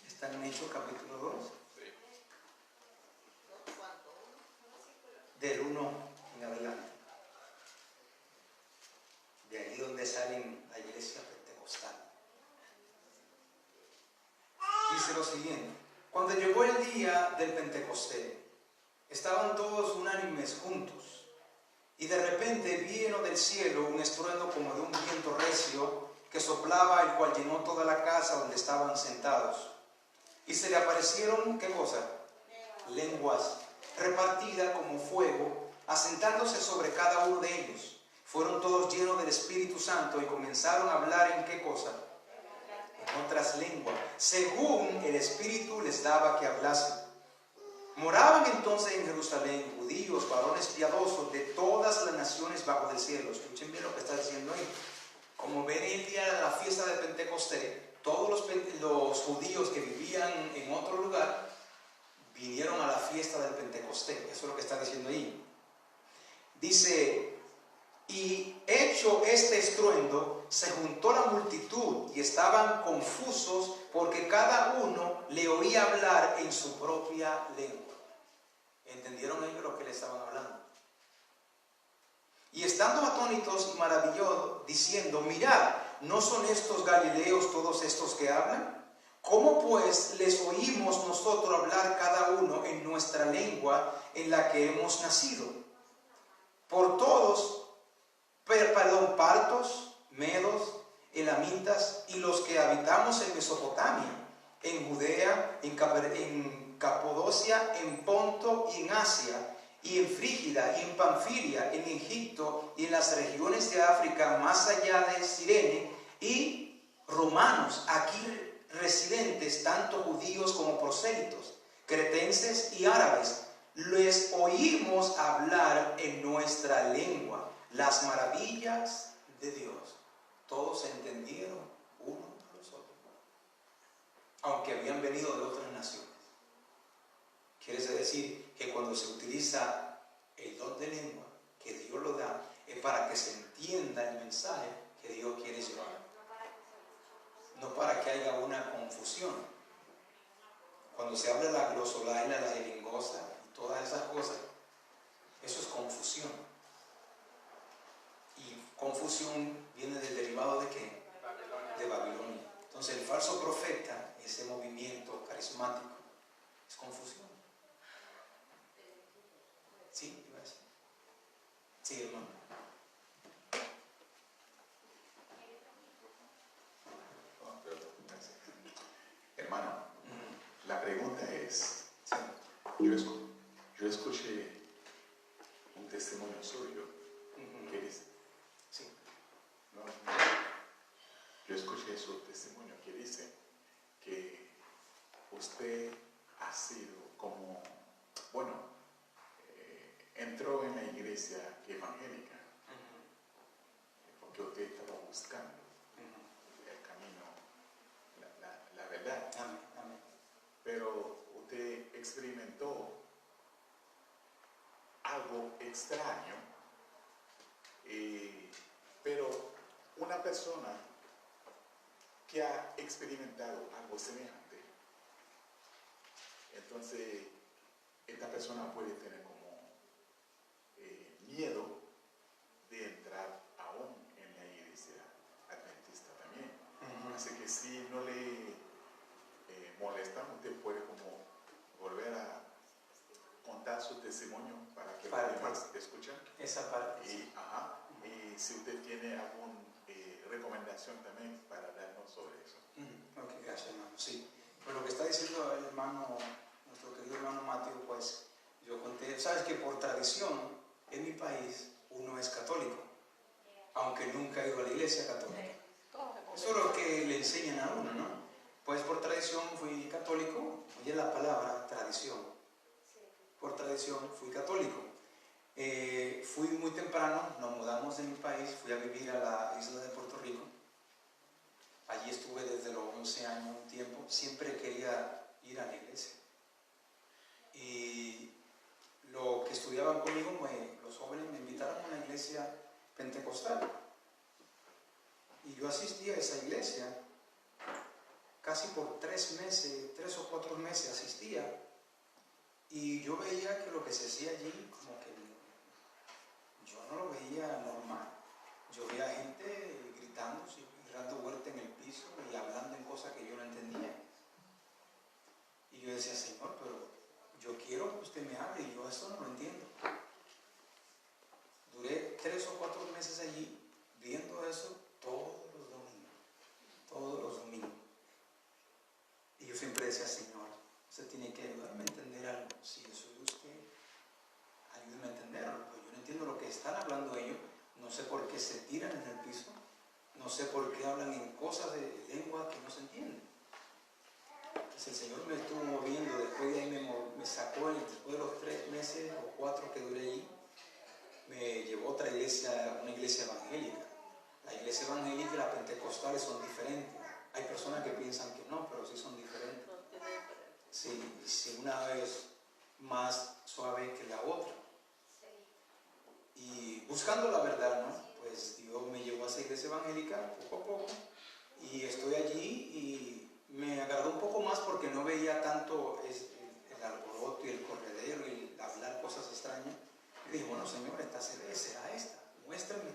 ¿Están en Hechos capítulo 2? Del 1 en adelante. De ahí donde salen la iglesia pentecostal. Dice lo siguiente. Cuando llegó el día del Pentecostés, estaban todos unánimes juntos. Y de repente vino del cielo un estruendo como de un viento recio que soplaba, el cual llenó toda la casa donde estaban sentados. Y se le aparecieron, ¿qué cosa? Lenguas repartidas como fuego, asentándose sobre cada uno de ellos. Fueron todos llenos del Espíritu Santo y comenzaron a hablar en ¿qué cosa? En otras lenguas, según el Espíritu les daba que hablasen. Moraban entonces en Jerusalén judíos, varones piadosos de todas las naciones bajo el cielo. Escuchen bien lo que está diciendo ahí. Como ven el día de la fiesta de Pentecostés, todos los judíos que vivían en otro lugar vinieron a la fiesta del Pentecostés. Eso es lo que está diciendo ahí. Dice, y hecho este estruendo, se juntó la multitud y estaban confusos porque cada uno le oía hablar en su propia lengua. ¿Entendieron ellos lo que le estaban hablando? Y estando atónitos y maravillados, diciendo, mirad, ¿no son estos galileos todos estos que hablan? ¿Cómo pues les oímos nosotros hablar cada uno en nuestra lengua en la que hemos nacido? Por todos, partos, medos, elamitas y los que habitamos en Mesopotamia, en Judea, en Capadocia, en Ponto y en Asia, y en Frígida, y en Panfilia, en Egipto, y en las regiones de África, más allá de Cirene, y romanos, aquí residentes, tanto judíos como prosélitos, cretenses y árabes, les oímos hablar en nuestra lengua las maravillas de Dios. Todos entendieron uno a los otros, aunque habían venido de otras naciones. Quiere decir que cuando se utiliza el don de lengua que Dios lo da, es para que se entienda el mensaje que Dios quiere llevar, no para que haya una confusión. Cuando se habla de la glosolalia, la jeringosa y todas esas cosas, eso es confusión. Y confusión viene del derivado de ¿qué? De Babilonia. Entonces el falso profeta, ese movimiento carismático, es confusión. ¿Sí? ¿Iba a decir? Sí, hermano. Hermano, la pregunta es, Sí. yo escuché un testimonio suyo que dice, Sí. ¿no? Yo escuché su testimonio que dice que usted ha sido como, bueno, entró en la iglesia evangélica porque usted estaba buscando el camino, la verdad. Amén, amén. Pero usted experimentó algo extraño, pero una persona que ha experimentado algo semejante, entonces esta persona puede tener como miedo de entrar aún en la iglesia adventista también. Así que si no le molesta, usted puede como volver a contar su testimonio para que los demás escuchen. Esa parte. Y si usted tiene alguna recomendación también para darnos sobre eso. Ok, gracias, hermano. Sí. Pues lo que está diciendo el hermano, nuestro querido hermano Mateo, pues yo conté, sabes que por tradición en mi país uno es católico, aunque nunca ha ido a la iglesia católica. Eso es lo que le enseñan a uno, ¿no? Pues por tradición fui católico, oye la palabra tradición. Por tradición fui católico. Fui muy temprano, nos mudamos de mi país, fui a vivir a la isla de Puerto Rico. Allí estuve desde los 11 años un tiempo, siempre quería ir a la iglesia. Y los que estudiaban conmigo, los jóvenes me invitaron a una iglesia pentecostal. Y yo asistí a esa iglesia, casi por 3 o 4 meses asistía. Y yo veía que lo que se hacía allí, como que yo no lo veía normal. Yo veía gente gritando y dando vuelta en el piso y hablando en cosas que yo no entendía. Y yo decía, Señor, pero yo quiero que usted me hable y yo eso no lo entiendo. Duré 3 o 4 meses allí viendo eso todos los domingos. Y yo siempre decía, Señor, usted tiene que ayudarme a entender algo. Si eso es usted, ayúdeme a entenderlo. Pues yo no entiendo lo que están hablando ellos. No sé por qué se tiran en el piso. No sé por qué hablan en cosas de lengua que no se entienden. Entonces el Señor me estuvo moviendo. Después de ahí me sacó el otra iglesia, una iglesia evangélica. La iglesia evangélica y las pentecostales son diferentes. Hay personas que piensan que no, pero sí son diferentes. Sí, sí, una es más suave que la otra. Y buscando la verdad, ¿no? Pues Dios me llevó a esa iglesia evangélica poco a poco. Y estoy allí y me agradó un poco más porque no veía tanto el alboroto y el corredero y el hablar cosas extrañas. Y dije, bueno, Señor, esta será esta. Muéstrame,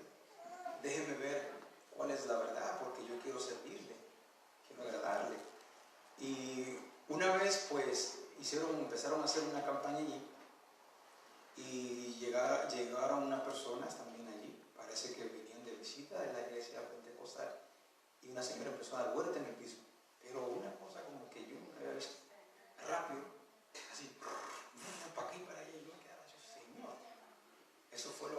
déjeme ver cuál es la verdad, porque yo quiero servirle, quiero agradarle. Y una vez, pues, empezaron a hacer una campaña allí y llegaron unas personas también allí, parece que venían de visita de la iglesia pentecostal, y una señora empezó a dar vuelta en el piso, pero una cosa como que yo no había visto, rápido, así, para aquí y para allá, y yo quedaba, Señor. Eso fue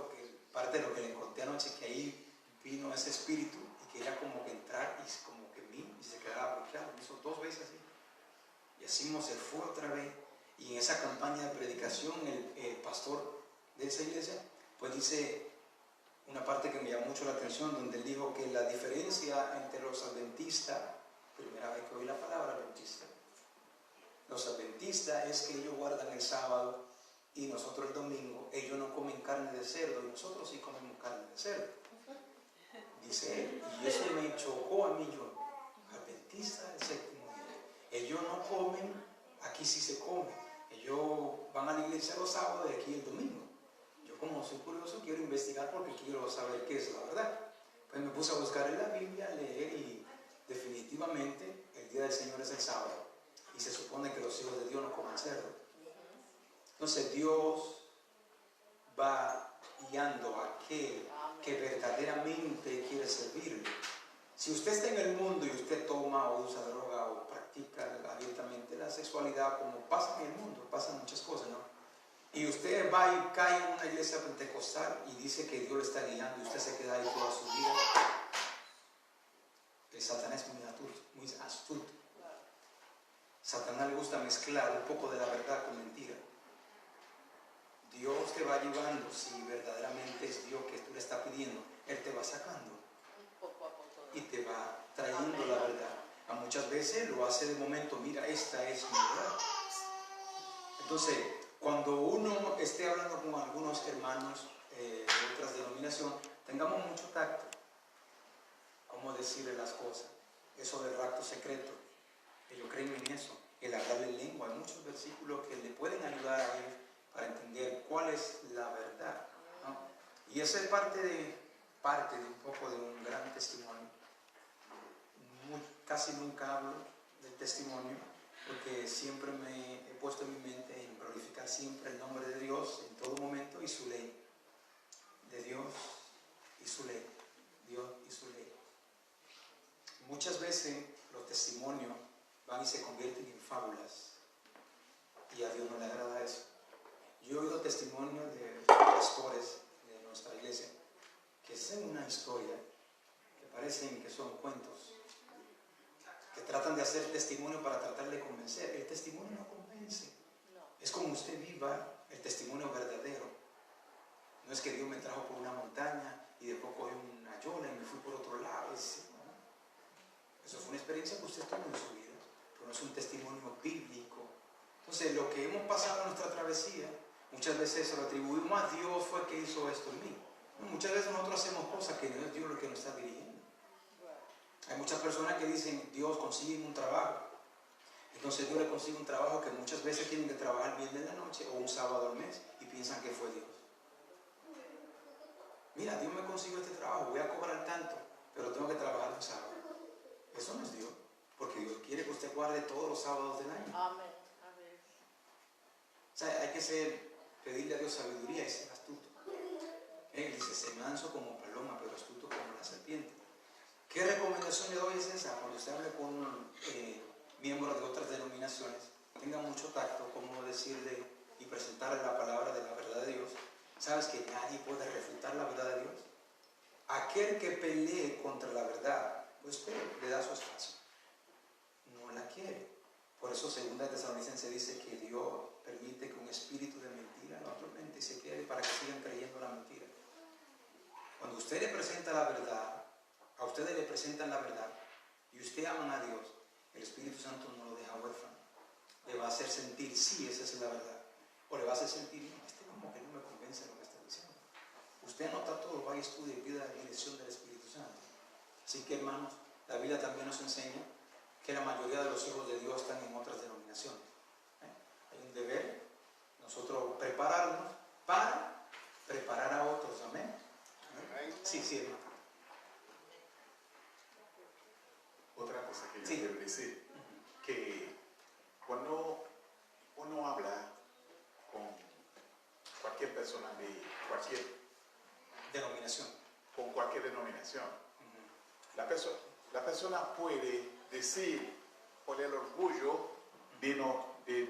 parte de lo que le conté anoche, que ahí vino ese espíritu y quería como que entrar y como que vino y se quedaba bloqueado. Lo hizo 2 veces así. Y así se fue otra vez. Y en esa campaña de predicación, el pastor de esa iglesia, pues dice una parte que me llamó mucho la atención, donde él dijo que la diferencia entre los adventistas, primera vez que oí la palabra adventista, los adventistas es que ellos guardan el sábado y nosotros el domingo. Ellos no comen carne de cerdo y nosotros sí comemos carne de cerdo, dice él. Y eso me chocó a mí. Yo, adventista del séptimo día, ellos no comen, aquí sí se come. Ellos van a la iglesia los sábados y aquí el domingo. Yo, como soy curioso, quiero investigar porque quiero saber qué es la verdad. Pues me puse a buscar en la Biblia, a leer, y definitivamente el día del Señor es el sábado y se supone que los hijos de Dios no comen cerdo. Entonces Dios va guiando a aquel que verdaderamente quiere servirle. Si usted está en el mundo y usted toma o usa droga o practica abiertamente la sexualidad, como pasa en el mundo, pasan muchas cosas, ¿no? Y usted va y cae en una iglesia pentecostal y dice que Dios le está guiando y usted se queda ahí toda su vida, el Satanás es muy astuto. Satanás le gusta mezclar un poco de la verdad con mentira. Dios te va llevando, si verdaderamente es Dios que tú le estás pidiendo, Él te va sacando y te va trayendo la verdad. A muchas veces lo hace de momento, mira, esta es mi verdad. Entonces, cuando uno esté hablando con algunos hermanos de otras denominaciones, tengamos mucho tacto, cómo decirle las cosas. Eso del rapto secreto, ellos creen en eso, el hablarle lengua. Hay muchos versículos que le pueden ayudar a ellos para entender cuál es la verdad, ¿no? Y esa es parte de un poco de un gran testimonio. Casi nunca hablo del testimonio porque siempre me he puesto en mi mente en glorificar siempre el nombre de Dios en todo momento y su ley, de Dios y su ley, Dios y su ley. Muchas veces los testimonios van y se convierten en fábulas y a Dios no le agrada eso. Yo he oído testimonios de pastores de nuestra iglesia que hacen una historia que parecen que son cuentos, que tratan de hacer testimonio para tratar de convencer. El testimonio no convence. Es como usted viva el testimonio verdadero. No es que Dios me trajo por una montaña y después cogí una yola y me fui por otro lado. ¿No? Eso fue una experiencia que usted tuvo en su vida, pero no es un testimonio bíblico. Entonces, lo que hemos pasado en nuestra travesía, muchas veces se lo atribuimos a Dios, fue que hizo esto en mí. Muchas veces nosotros hacemos cosas que no es Dios lo que nos está dirigiendo. Hay muchas personas que dicen, Dios consigue un trabajo. Entonces Dios le consigue un trabajo que muchas veces tienen que trabajar viernes en la noche o un sábado al mes y piensan que fue Dios. Mira, Dios me consiguió este trabajo, voy a cobrar tanto, pero tengo que trabajar un sábado. Eso no es Dios, porque Dios quiere que usted guarde todos los sábados del año. Amén. Amén. O sea, hay que pedirle a Dios sabiduría y ser astuto. Él dice, sé manso como paloma, pero astuto como la serpiente. ¿Qué recomendación le doy es esa? Cuando usted hable con miembros de otras denominaciones, tenga mucho tacto cómo decirle y presentarle la palabra de la verdad de Dios. ¿Sabes que nadie puede refutar la verdad de Dios? Aquel que pelee contra la verdad, pues le da su espacio. No la quiere. Por eso 2 Tesalonicenses dice que Dios permite que un espíritu de mentira lo atormente y se quede para que sigan creyendo la mentira. Cuando usted le presenta la verdad, a ustedes le presentan la verdad y usted aman a Dios, el Espíritu Santo no lo deja huérfano. Le va a hacer sentir, sí, esa es la verdad. O le va a hacer sentir, no, este como que no me convence lo que está diciendo. Usted anota todo, vaya, estudie y pida la dirección del Espíritu Santo. Así que, hermanos, la Biblia también nos enseña que la mayoría de los hijos de Dios están en otras denominaciones. Hay un deber, nosotros prepararnos para preparar a otros. Amén. Sí, sí, hermano. Otra cosa que yo Sí. quiero decir, que cuando uno habla con cualquier persona de Denominación. con cualquier denominación, la persona puede decir por el orgullo de